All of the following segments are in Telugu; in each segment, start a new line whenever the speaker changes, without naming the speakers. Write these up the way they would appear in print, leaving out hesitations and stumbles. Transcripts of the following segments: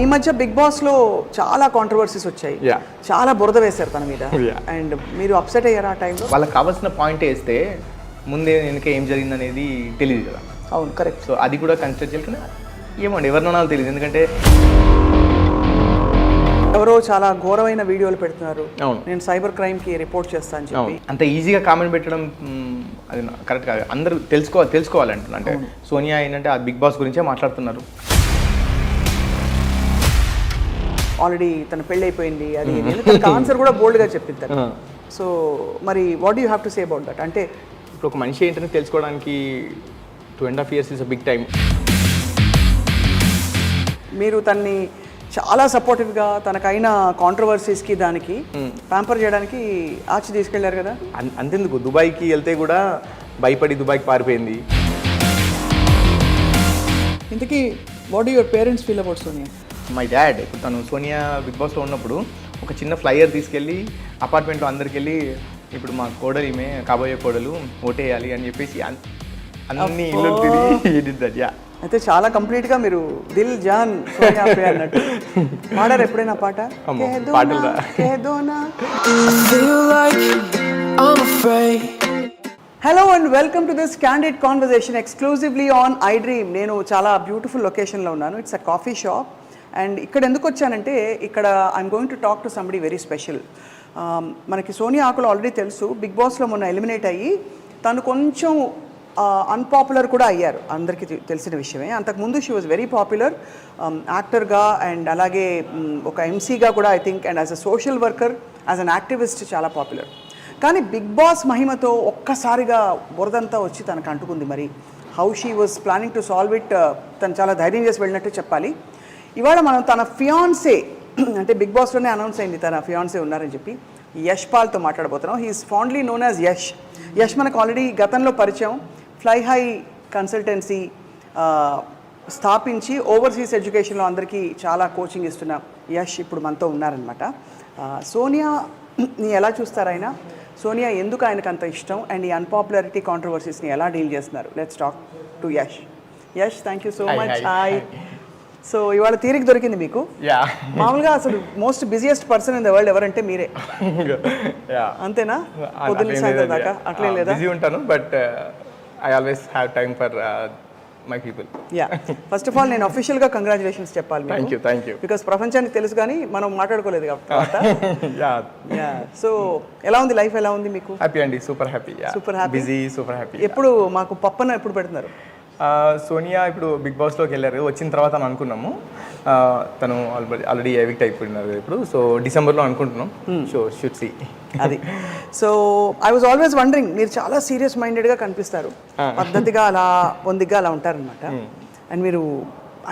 ఈ మధ్య బిగ్ బాస్ లో చాలా కాంట్రవర్సీస్ వచ్చాయి, చాలా బురద వేశారు తన మీద. అండ్ మీరు అప్సెట్ అయ్యారు ఆ టైంలో?
వాళ్ళకి కావాల్సిన పాయింట్ వేస్తే ముందే వెనక ఏం జరిగింది అనేది తెలియదు కదా.
అవును, కరెక్ట్.
సో అది కూడా కన్సిడర్ చేయకుండా ఏమండి ఎవరినో తెలియదు, ఎందుకంటే
ఎవరో చాలా ఘోరమైన వీడియోలు పెడుతున్నారు.
అవును,
నేను సైబర్ క్రైమ్ కి రిపోర్ట్ చేస్తాను చెప్పి.
అంత ఈజీగా కామెంట్ పెట్టడం అది కరెక్ట్ కాదు. అందరూ తెలుసుకోవాలంటున్నా. అంటే సోనియా ఏంటంటే ఆ బిగ్ బాస్ గురించే మాట్లాడుతున్నారు.
ఆల్రెడీ తన పెళ్ళి అయిపోయింది, అది ఆన్సర్ కూడా బోల్డ్ గా చెప్పిద్దారు. సో మరి what you have to say about that? అంటే
ఇప్పుడు ఒక మనిషి ఏంటని తెలుసుకోవడానికి 2.5 years is a big time.
మీరు తన్ని చాలా సపోర్టివ్గా తనకైన కాంట్రవర్సీస్కి దానికి ప్యాంపర్ చేయడానికి ఆచి తీసుకెళ్లారు కదా.
అంతెందుకు, దుబాయ్కి వెళ్తే కూడా భయపడి దుబాయ్కి పారిపోయింది.
ఇంతకీ what your parents feel about Sonia?
My dad ఇప్పుడు తను సోనియా బిగ్ బాస్లో ఉన్నప్పుడు ఒక చిన్న ఫ్లైయర్ తీసుకెళ్ళి అపార్ట్మెంట్లో అందరికి వెళ్ళి ఇప్పుడు మా కోడలు ఈమె కాబోయే కోడలు ఓటేయాలి అని చెప్పేసి అన్ని ఇల్లు తిరిగి.
అయితే చాలా కంప్లీట్ గా మీరు దిల్ జాన్ సోనియా పే అన్నట్టు పాడారు ఎప్పుడైనా పాట? Hello and welcome to this candid conversation exclusively on I dream. నేను చాలా బ్యూటిఫుల్ లొకేషన్లో ఉన్నాను. It's a coffee shop. And ఇక్కడ ఎందుకు వచ్చానంటే ఇక్కడ I'm going to talk to somebody very special. మనకి సోనియా ఆకులు ఆల్రెడీ తెలుసు, బిగ్ బాస్లో మొన్న ఎలిమినేట్ అయ్యి తను కొంచెం అన్పాపులర్ కూడా అయ్యారు, అందరికీ తెలిసిన విషయమే. అంతకుముందు షీ వాజ్ వెరీ పాపులర్ యాక్టర్గా అండ్ అలాగే ఒక ఎంసీగా కూడా I think, and as a social worker, as an activist చాలా పాపులర్. కానీ బిగ్ బాస్ మహిమతో ఒక్కసారిగా బురదంతా వచ్చి తనకు అంటుకుంది. మరి how she was planning to solve it, తను చాలా ధైర్యం చేసి వెళ్ళినట్టు చెప్పాలి. ఇవాళ మనం తన ఫియాన్సే, అంటే బిగ్ బాస్లోనే అనౌన్స్ అయింది తన ఫియాన్సే ఉన్నారని చెప్పి, యష్ పాల్తో మాట్లాడబోతున్నాం. He's fondly known as Yash. Yash మనకు ఆల్రెడీ గతంలో పరిచయం. ఫ్లై హై కన్సల్టెన్సీ స్థాపించి ఓవర్సీస్ ఎడ్యుకేషన్లో అందరికీ చాలా కోచింగ్ ఇస్తున్న యష్ ఇప్పుడు మనతో ఉన్నారనమాట. సోనియాని ఎలా చూస్తారైనా, సోనియా ఎందుకు ఆయనకు అంత ఇష్టం, అండ్ ఈ అన్పాపులారిటీ కాంట్రవర్సీస్ని ఎలా డీల్ చేస్తున్నారు? Let's talk to Yash. Yash, thank you so much. Hi. So ఇవాళ తీరిక దొరికింది మీకు. మామూలుగా అసలు most busiest person in the world ఎవరంటే మీరే, అంతేనా? పొద్దున్న సాయంత్రం దాకా అట్లే లేదా?
బిజీ ఉంటాను, but I always have time for my people.
First of all నేను అఫీషియల్గా కంగ్రాచులేషన్స్ చెప్పాలి.
Thank you.
బికాస్ ప్రపంచానికి తెలుసు కానీ మనం మాట్లాడుకోలేదు కాబట్టి. సో ఎలా ఉంది లైఫ్, ఎలా ఉంది మీకు?
హ్యాపీ అండి, super happy.
Super happy,
busy, super happy.
ఎప్పుడు మాకు పప్పన్న ఎప్పుడు పెడుతున్నారు?
సోనియా ఇప్పుడు బిగ్ బాస్లోకి వెళ్ళారు, వచ్చిన తర్వాత అని అనుకున్నాము. తను ఆల్రెడీ ఎవిక్ట్ అయిపోయినారు ఇప్పుడు. సో డిసెంబర్లో అనుకుంటున్నాం. సో షుడ్ సీ
అది. So I was always wondering, మీరు చాలా సీరియస్ మైండెడ్గా కనిపిస్తారు, పద్ధతిగా అలా పొందిగ్గా అలా ఉంటారనమాట. అండ్ మీరు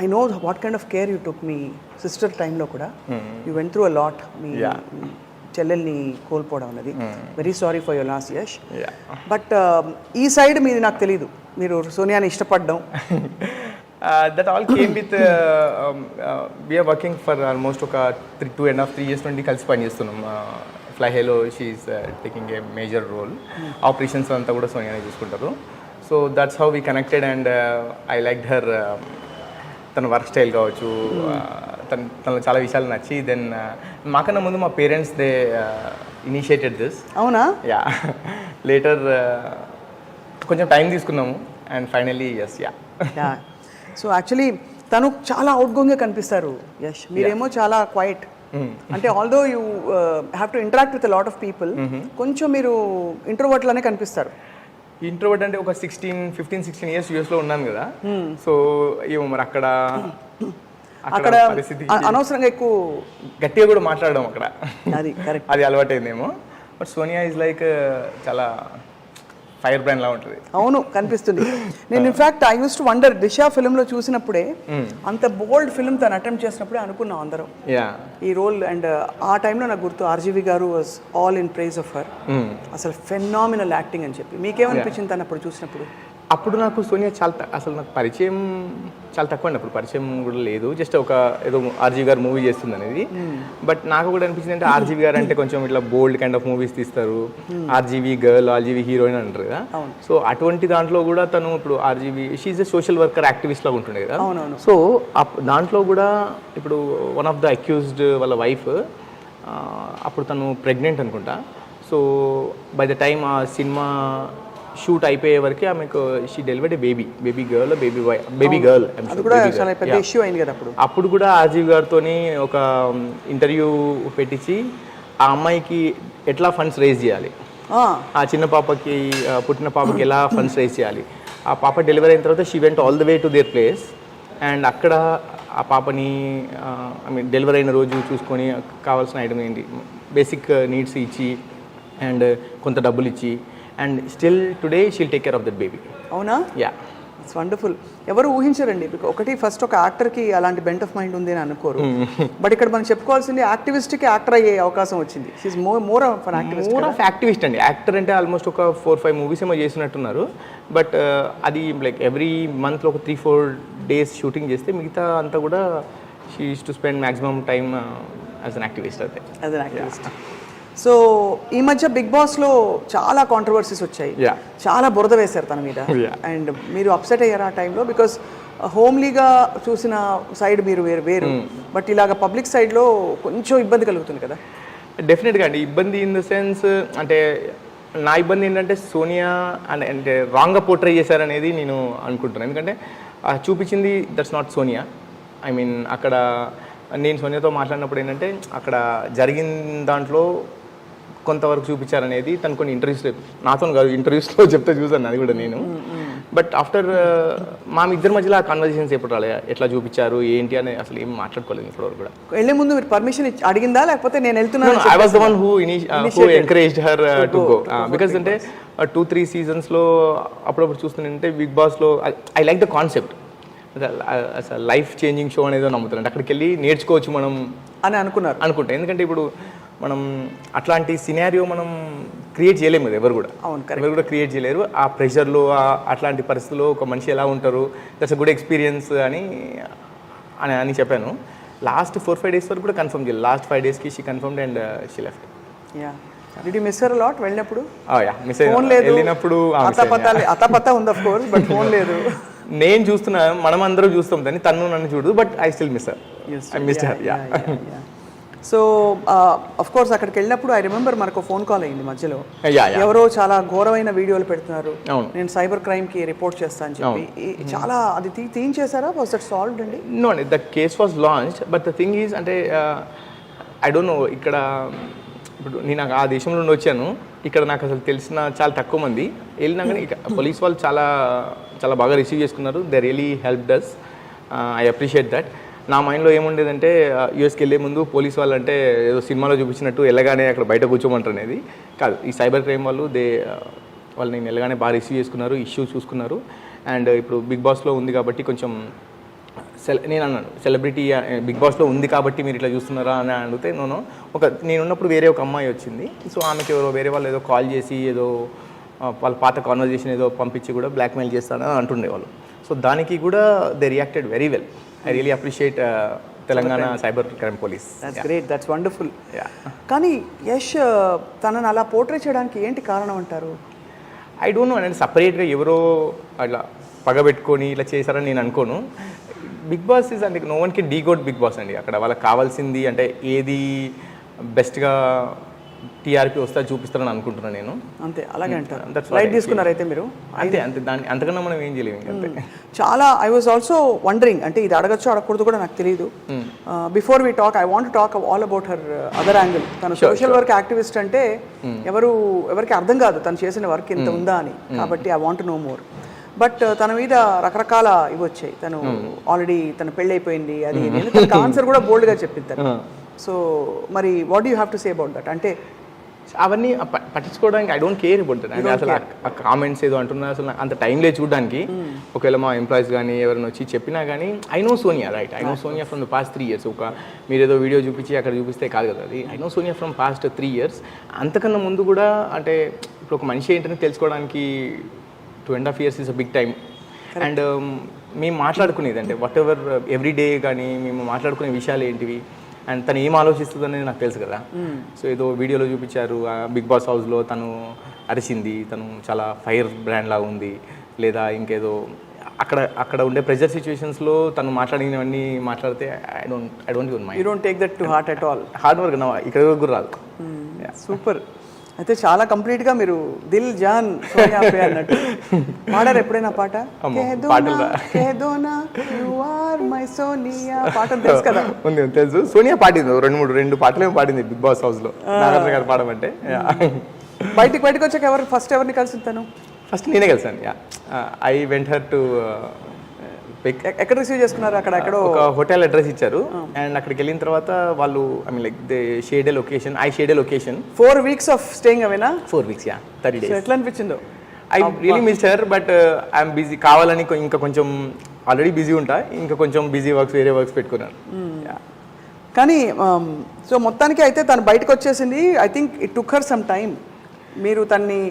I know what kind of care you took మీ సిస్టర్ టైంలో కూడా. You went through a lot. మీ చెల్లెల్ని కోల్పోవడం అనేది. Very sorry for your loss Yash. But ఈ సైడ్ మీది నాకు తెలీదు, మీరు సోనియాని ఇష్టపడ్డం.
That all came with we're working for almost ఒక 2.5-3 years నుండి కలిసి పనిచేస్తున్నాం. ఫ్లై హైలో she's taking a major role. Operations అంతా కూడా సోనియానే చూసుకుంటారు. So that's how we connected. And I like her, తన వర్క్ స్టైల్ కావచ్చు, తనలో చాలా విషయాలు నచ్చి. దెన్ మాకన్నా ముందు మా పేరెంట్స్ దే ఇనిషియేటెడ్ దిస్.
అవునా?
యా. లేటర్ కొంచెం టైం తీసుకున్నాము and finally yes. Yeah.
So actually తను చాలా అవుట్గోయింగ్గా కనిపిస్తారు యష్, మీరేమో చాలా క్వైట్. అంటే although you have to interact with lot of people, కొంచెం మీరు ఇంట్రోవర్ట్ లానే కనిపిస్తారు.
ఇంట్రోవర్ట్ అంటే ఒక 15-16 years యూఎస్లో ఉన్నాను కదా. సో ఏమో మరి అక్కడ
అనవసరంగా ఎక్కువ
గట్టిగా కూడా మాట్లాడడం అక్కడ,
అది కరెక్ట్,
అది అలవాటైందేమో. బట్ సోనియా ఈజ్ లైక్ చాలా ఫైర్ బ్రాండ్ లా ఉంటుంది.
అవును, కనిపిస్తుంది. నేను in fact I used to wonder, Disha ఫిల్మ్లో చూసినప్పుడే, అంత బోల్డ్ ఫిల్మ్ తను అటెంప్ట్ చేసినప్పుడే అనుకున్నాం అందరం ఈ రోల్. అండ్ ఆ టైంలో నాకు గుర్తు ఆర్జీవి గారు was all in praise of her. అసలు ఫెనామినల్ యాక్టింగ్ అని చెప్పి. మీకేమనిపించింది తను అప్పుడు చూసినప్పుడు?
అప్పుడు నాకు సోనియా అసలు నాకు పరిచయం చాలా తక్కువ అండి. అప్పుడు పరిచయం కూడా లేదు, జస్ట్ ఒక ఏదో ఆర్జీవి గారు మూవీ చేస్తుంది అనేది. బట్ నాకు కూడా అనిపించింది అంటే ఆర్జీవి గారు అంటే కొంచెం ఇట్లా బోల్డ్ కైండ్ ఆఫ్ మూవీస్ తీస్తారు, ఆర్జీవి గర్ల్, ఆర్జీవి హీరోయిన్ అంటారు కదా. సో అటువంటి దాంట్లో కూడా తను ఇప్పుడు RGV she's a social worker activist లాగా ఉంటుండే కదా. సో దాంట్లో కూడా ఇప్పుడు వన్ ఆఫ్ ద అక్యూజ్డ్ వాళ్ళ వైఫ్ అప్పుడు తను ప్రెగ్నెంట్ అనుకుంటా. సో బై ద టైమ్ ఆ సినిమా షూట్ అయిపోయే వరకు ఆమెకు షీ డెలివర్డ్ బేబీ గర్ల్ అప్పుడు కూడా ఆర్జీవి గారితో ఒక ఇంటర్వ్యూ పెట్టించి ఆ అమ్మాయికి ఎట్లా ఫండ్స్ రేజ్ చేయాలి, ఆ చిన్న పాపకి పుట్టిన పాపకి ఎలా ఫండ్స్ రేజ్ చేయాలి, ఆ పాప డెలివరీ అయిన తర్వాత she went all the way to their place and అక్కడ ఆ పాపని ఐ మీన్ డెలివరీ అయిన రోజు చూసుకొని కావాల్సిన ఐటమ్ ఏంటి బేసిక్ నీడ్స్ ఇచ్చి అండ్ కొంత డబ్బులు ఇచ్చి and still today she'll take care of that baby.
అవునా?
Yeah,
it's wonderful. ఎవరు ఊహించారండి? ఒకటి ఫస్ట్ ఒక యాక్టర్కి అలాంటి బెంట్ ఆఫ్ మైండ్ ఉంది అని అనుకోరు. బట్ ఇక్కడ మనం చెప్పుకోవాల్సింది యాక్టివిస్ట్కి యాక్టర్ అయ్యే అవకాశం వచ్చింది. షీఈ్ మోర్ ఆఫ్
యాక్టివిస్ట్ అండి. యాక్టర్ అంటే ఆల్మోస్ట్ ఒక 4-5 మూవీస్ ఏమో చేసినట్టున్నారు. బట్ అది లైక్ ఎవ్రీ మంత్లో ఒక 3-4 డేస్ షూటింగ్ చేస్తే మిగతా అంతా కూడా she use to spend maximum time as an activist.
So ఈ మధ్య బిగ్ బాస్లో చాలా కాంట్రవర్సీస్ వచ్చాయి, చాలా బురద వేశారు తన మీద. అండ్ మీరు అప్సెట్ అయ్యారు ఆ టైంలో? బికాస్ హోమ్లీగా చూసిన సైడ్ మీరు వేరు, బట్ ఇలాగ పబ్లిక్ సైడ్లో కొంచెం ఇబ్బంది కలుగుతుంది కదా?
డెఫినెట్గా అండి. ఇబ్బంది ఇన్ ద సెన్స్ అంటే నా ఇబ్బంది ఏంటంటే సోనియా అంటే రాంగ్గా పోర్ట్రే చేశారనేది నేను అనుకుంటున్నాను. ఎందుకంటే చూపించింది that's not Sonia. I mean అక్కడ నేను సోనియాతో మాట్లాడినప్పుడు ఏంటంటే అక్కడ జరిగిన దాంట్లో కొంతవరకు చూపించారనేది తను కొన్ని ఇంటర్వ్యూస్, నాతో కాదు ఇంటర్వ్యూస్లో చెప్తే చూసాను అది కూడా నేను. బట్ ఆఫ్టర్ మా ఇద్దరి మధ్యలో ఆ కన్వర్జేషన్స్ ఎప్పుడు రాలేదు, ఎట్లా చూపించారు ఏంటి అని అసలు ఏం మాట్లాడుకోలేదు ఇప్పటివరకు కూడా.
వెళ్ళే ముందు మీరు పర్మిషన్ అడిగిందా లేకపోతే నేను వెళ్తున్నాను?
I was the one who encouraged her to go. Because అంటే 2-3 సీజన్స్లో అప్పుడప్పుడు చూస్తుంటే బిగ్ బాస్లో I like the concept, life changing show అనేది నమ్ముతాను. అంటే అక్కడికి వెళ్ళి నేర్చుకోవచ్చు మనం
అని
అనుకుంటా. ఎందుకంటే ఇప్పుడు మనం అట్లాంటి సినారియో మనం క్రియేట్ చేయలేము కదా, ఎవరు కూడా క్రియేట్ చేయలేరు. ఆ ప్రెషర్లో అట్లాంటి పరిస్థితుల్లో ఒక మనిషి ఎలా ఉంటారు, దట్స్ అ గుడ్ ఎక్స్పీరియన్స్ అని చెప్పాను. లాస్ట్ 4-5 డేస్ వరకు కూడా కన్ఫర్మ్ చేయలేదు. లాస్ట్ 5 డేస్కి she confirmed and she left.
Did you miss her a lot వెళ్ళినప్పుడు?
మిస్ వెళ్ళినప్పుడు
అతపత ఉంది ఆఫ్ కోర్స్, బట్ ఫోన్ లేదు.
నేను చూస్తున్నా, మనం అందరం చూస్తాం దాన్ని, తను నన్ను చూడదు, but I still miss her. I missed her.
So of course అక్కడికి వెళ్ళినప్పుడు ఐ రిమెంబర్ మనకు ఫోన్ కాల్ అయ్యింది మధ్యలో, ఎవరో చాలా ఘోరమైన వీడియోలు పెడుతున్నారు, నేను సైబర్ క్రైమ్కి రిపోర్ట్ చేస్తాను అని చెప్పి. చాలా అది తీయించేసారా? వాస్ దట్ సాల్వ్డ్ అండి?
నో అండి, the case was launched. But the thing is అంటే ఐ డోంట్ నో, ఇక్కడ ఇప్పుడు నేను ఆ దేశంలో నుండి వచ్చాను, ఇక్కడ నాకు అసలు తెలిసిన చాలా తక్కువ మంది. వెళ్ళినా కానీ పోలీస్ వాళ్ళు చాలా చాలా బాగా రిసీవ్ చేసుకున్నారు. They really help does. I appreciate that. నా మైండ్లో ఏముండేదంటే యూఎస్కి వెళ్ళే ముందు పోలీస్ వాళ్ళు అంటే ఏదో సినిమాలో చూపించినట్టు వెళ్ళగానే అక్కడ బయట కూర్చోమంటారు అనేది కాదు. ఈ సైబర్ క్రైమ్ వాళ్ళు వాళ్ళు నేను వెళ్ళగానే బాగా రిసీవ్ చేసుకున్నారు, ఇష్యూ చూసుకున్నారు. అండ్ ఇప్పుడు బిగ్ బాస్లో ఉంది కాబట్టి కొంచెం నేను అన్నాను, సెలబ్రిటీ బిగ్ బాస్లో ఉంది కాబట్టి మీరు ఇట్లా చూస్తున్నారా అని అడిగితే నేనున్నప్పుడు వేరే ఒక అమ్మాయి వచ్చింది. సో ఆమెకి ఎవరో వేరే వాళ్ళు ఏదో కాల్ చేసి ఏదో వాళ్ళ పాత కాన్వర్జేషన్ ఏదో పంపించి కూడా బ్లాక్మెయిల్ చేస్తానని అంటుండేవాళ్ళు. సో దానికి కూడా they reacted very well. I really appreciate Telangana cyber crime police.
That's great, that's wonderful. కానీ యష్ తనని అలా పోర్ట్రే చేయడానికి ఏంటి కారణం అంటారు?
I don't know. నేను సపరేట్గా ఎవరో అట్లా పగబెట్టుకొని ఇట్లా చేశారని నేను అనుకోను. బిగ్ బాస్ ఈజ్ అంటే no one can decode big boss అండి. అక్కడ వాళ్ళకి కావాల్సింది అంటే ఏది బెస్ట్గా టీఆర్పీ వస్తా చూపిస్తారని అనుకుంటున్నాను నేను.
అంతే, అలాగే అంటారు. లైట్ తీసుకున్నారు అయితే మీరు?
అంతే దాన్ని అంతకన్నా మనం ఏం చేయలేము. అంతే.
చాలా ఐ వాజ్ ఆల్సో వండరింగ్, అంటే ఇది అడగచ్చు అడగకూడదు కూడా నాకు తెలియదు. Before we talk I want talk all about her other angle. తను సోషల్ వర్క్ యాక్టివిస్ట్ అంటే ఎవరికి అర్థం కాదు తను చేసిన వర్క్ ఎంత ఉందా అని. కాబట్టి I want no more. But తన మీద రకరకాల ఇవి వచ్చాయి. తను ఆల్రెడీ తన పెళ్ళి అయిపోయింది, అది తనకు ఆన్సర్ కూడా బోల్డ్గా చెప్పింది. సో మరి what you have to say about that? అంటే
అవన్నీ పట్టించుకోవడానికి I don't care about that. అంటే అసలు ఆ కామెంట్స్ ఏదో అంటున్నా అసలు అంత టైం లేదు చూడడానికి. ఒకవేళ మా ఎంప్లాయీస్ కానీ ఎవరైనా వచ్చి చెప్పినా కానీ I know Sonia, right? I know Sonia from the past 3 years. మీరు ఏదో వీడియో చూపించి అక్కడ చూపిస్తే కాదు కదా అది. I know Sonia from past 3 years. అంతకన్నా ముందు కూడా అంటే ఇప్పుడు ఒక మనిషి ఏంటని తెలుసుకోవడానికి 2.5 years is a big time. And మేము మాట్లాడుకునేది అంటే వాట్ ఎవర్ ఎవ్రీ డే కానీ మేము మాట్లాడుకునే విషయాలు ఏంటివి అండ్ తను ఏం ఆలోచిస్తుందనేది నాకు తెలుసు కదా. సో ఏదో వీడియోలో చూపించారు బిగ్ బాస్ హౌస్లో తను అరిచింది, తను చాలా ఫైర్ బ్రాండ్ లాగా ఉంది, లేదా ఇంకేదో అక్కడ ఉండే ప్రెజర్ సిచ్యువేషన్స్లో తను మాట్లాడినవన్నీ మాట్లాడితే I don't give my
you don't take that to heart at all.
Hard work నా ఇక్కడ కూడా రాదు.
సూపర్. అయితే చాలా కంప్లీట్గా మీరు దిల్ జాన్ సోనియా పే అన్నట్టు పాడారు ఎప్పుడైనా పాట? పాట తెలుసు కదా?
ఉంది తెలుసు. సోనియా పాడింది రెండు పాటలు పాడింది బిగ్ బాస్ హౌస్లో నాగార్జున గారు పాడమంటే.
బయటికి వచ్చాక ఎవరిని కలిసింది తను?
ఫస్ట్ నేనే కలిసాను. ఐ వెంట్ హర్ టు
ఎక్కడ రిసీవ్ చేసుకున్నారు? అక్కడ ఎక్కడో
ఒక హోటల్ అడ్రస్ ఇచ్చారు అండ్ అక్కడికి వెళ్ళిన తర్వాత వాళ్ళు I mean like they shade a location.
4 weeks of staying అవేనా?
4 weeks, 30 days.
ఎట్లా అనిపించిందో?
I really miss her but I'm busy. కావాలని ఇంకా కొంచెం ఆల్రెడీ బిజీ ఉంటా, ఇంకా కొంచెం బిజీ వర్క్స్ వేరే వర్క్స్ పెట్టుకున్నాను.
కానీ సో మొత్తానికి అయితే తను బయటకు వచ్చేసింది. I think it took her some time. మీరు తన్ని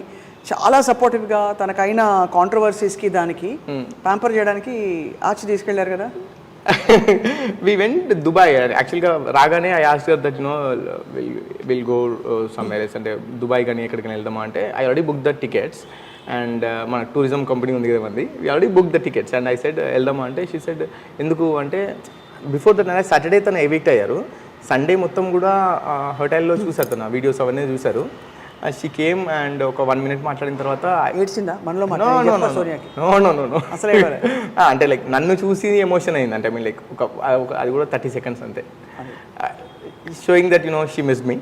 చాలా సపోర్టివ్గా తనకైన కాంట్రవర్సీస్కి దానికి ప్యాంపర్ చేయడానికి ఆచి తీసుకెళ్లారు కదా?
We went Dubai. యాక్చువల్గా రాగానే I asked her that will go somewhere else, అంటే దుబాయ్ కానీ ఎక్కడికైనా వెళ్దామా అంటే I already book the tickets and మన టూరిజం కంపెనీ ఉంది కదా మంది, we already book the tickets and I said వెళ్దామా అంటే షీ సెడ్ ఎందుకు అంటే బిఫోర్ దట్ సాటర్డే తను ఎవిక్ట్ అయ్యారు, సండే మొత్తం కూడా హోటల్లో చూసారు, తన వీడియోస్ అవన్నీ చూసారు. షీ కేమ్ అండ్ ఒక 1 minute మాట్లాడిన తర్వాత
ఏడ్చిందా మనలో?
అసలే అంటే లైక్ నన్ను చూసి ఎమోషన్ అయింది. అంటే ఐ మీన్ లైక్ అది కూడా 30 seconds అంతే, showing that she miss me.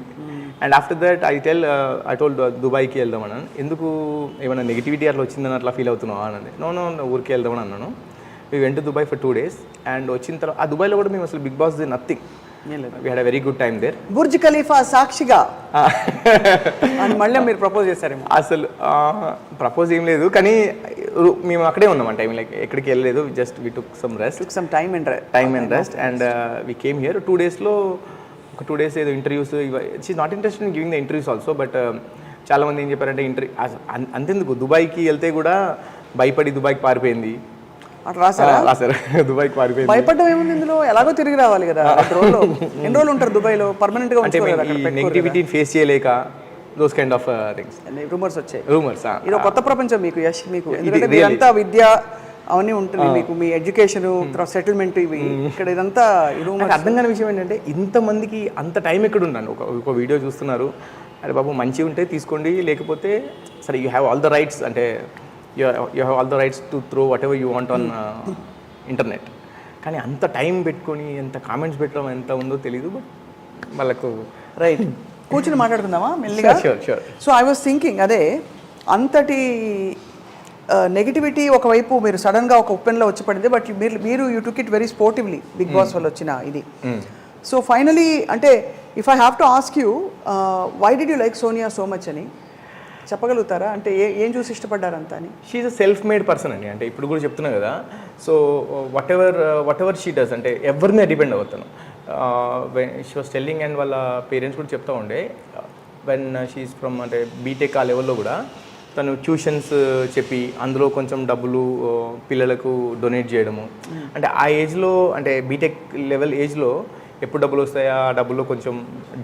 And after that I told దుబాయ్కి వెళ్దాం అన్నాను. ఎందుకు ఏమైనా నెగిటివిటీ అట్లా వచ్చిందని అట్లా ఫీల్ అవుతున్నావు అన్నది. నో ఊరికి వెళ్దామని అన్నాను. We went to Dubai for 2 days and వచ్చిన తర్వాత ఆ దుబాయ్లో కూడా మేము అసలు big boss nothing, we had a very good time there.
Burj Khalifa సాక్షిగా అని మళ్ళీ మీరు ప్రపోజ్ చేశారేమో?
అసలు ప్రపోజ్ ఏం లేదు, కానీ మేము అక్కడే ఉన్నాం. అంటే లైక్ ఎక్కడికి వెళ్ళలేదు, just we took some time and rest and we came here. 2 daysలో ఒక 2 days ఏదో interviews, she not interested in giving the interviews also. But చాలామంది ఏం చెప్పారంటే అంతెందుకు దుబాయ్కి వెళ్తే కూడా భయపడి దుబాయ్కి పారిపోయింది.
రాశారు
దుబాయ్కి పారిపోయింది.
భయపడడం ఏముంది ఇందులో? ఎలాగో తిరిగి రావాలి కదా. ఎన్ని రోజులు ఉంటారు దుబాయ్లో? పర్మనెంట్ గా
అంటే నెగిటివిటీని ఫేస్ చేయలేక those kind of things,
rumours వచ్చాయి.
ఇది
కొత్త ప్రపంచం మీకు, యష్ మీకు, ఎందుకంటే మీరంతా విద్య అవన్నీ ఉంటుంది మీకు, మీ ఎడ్యుకేషన్ సెటిల్మెంట్ ఇవి, ఇక్కడ ఇదంతా
అర్థం కాని విషయం ఏంటంటే ఇంతమందికి అంత టైం ఎక్కడ ఉన్నాను. ఒక వీడియో చూస్తున్నారు, అరే బాబు మంచిగా ఉంటే తీసుకోండి, లేకపోతే సరే you have all the rights, అంటే you have all the rights to throw whatever you want on internet. కానీ అంత టైం పెట్టుకొని ఎంత కామెంట్స్ పెట్టడం ఎంత ఉందో తెలీదు. బట్ వాళ్ళకు
రైట్ కూర్చుని మాట్లాడుకుందామా మెల్లిగా?
Sure.
So I was thinking అదే అంతటి నెగిటివిటీ ఒకవైపు మీరు సడన్గా ఒక ఓపెన్లో వచ్చి పడింది, బట్ మీరు you took it very sportively big boss వల్ల వచ్చిన ఇది. సో ఫైనలీ అంటే if I have to ask you why did you like Sonia so much అని చెప్పగలుగుతారా? అంటే ఏం చూసి ఇష్టపడ్డారంతా అని?
She's a self made person అండి. అంటే ఇప్పుడు కూడా చెప్తున్నా కదా. So whatever she does, అంటే ఎవరి మీద డిపెండ్ అవుతాను. షీ వాస్ టెల్లింగ్ అండ్ వాళ్ళ పేరెంట్స్ కూడా చెప్తా ఉండే, వెన్ షీఈస్ ఫ్రమ్ అంటే బీటెక్ ఆ లెవెల్లో కూడా తను ట్యూషన్స్ చెప్పి అందులో కొంచెం డబ్బులు పిల్లలకు డొనేట్ చేయడము. అంటే ఆ ఏజ్లో, అంటే బీటెక్ లెవెల్ ఏజ్లో ఎప్పుడు డబ్బులు వస్తాయా, ఆ డబ్బుల్లో కొంచెం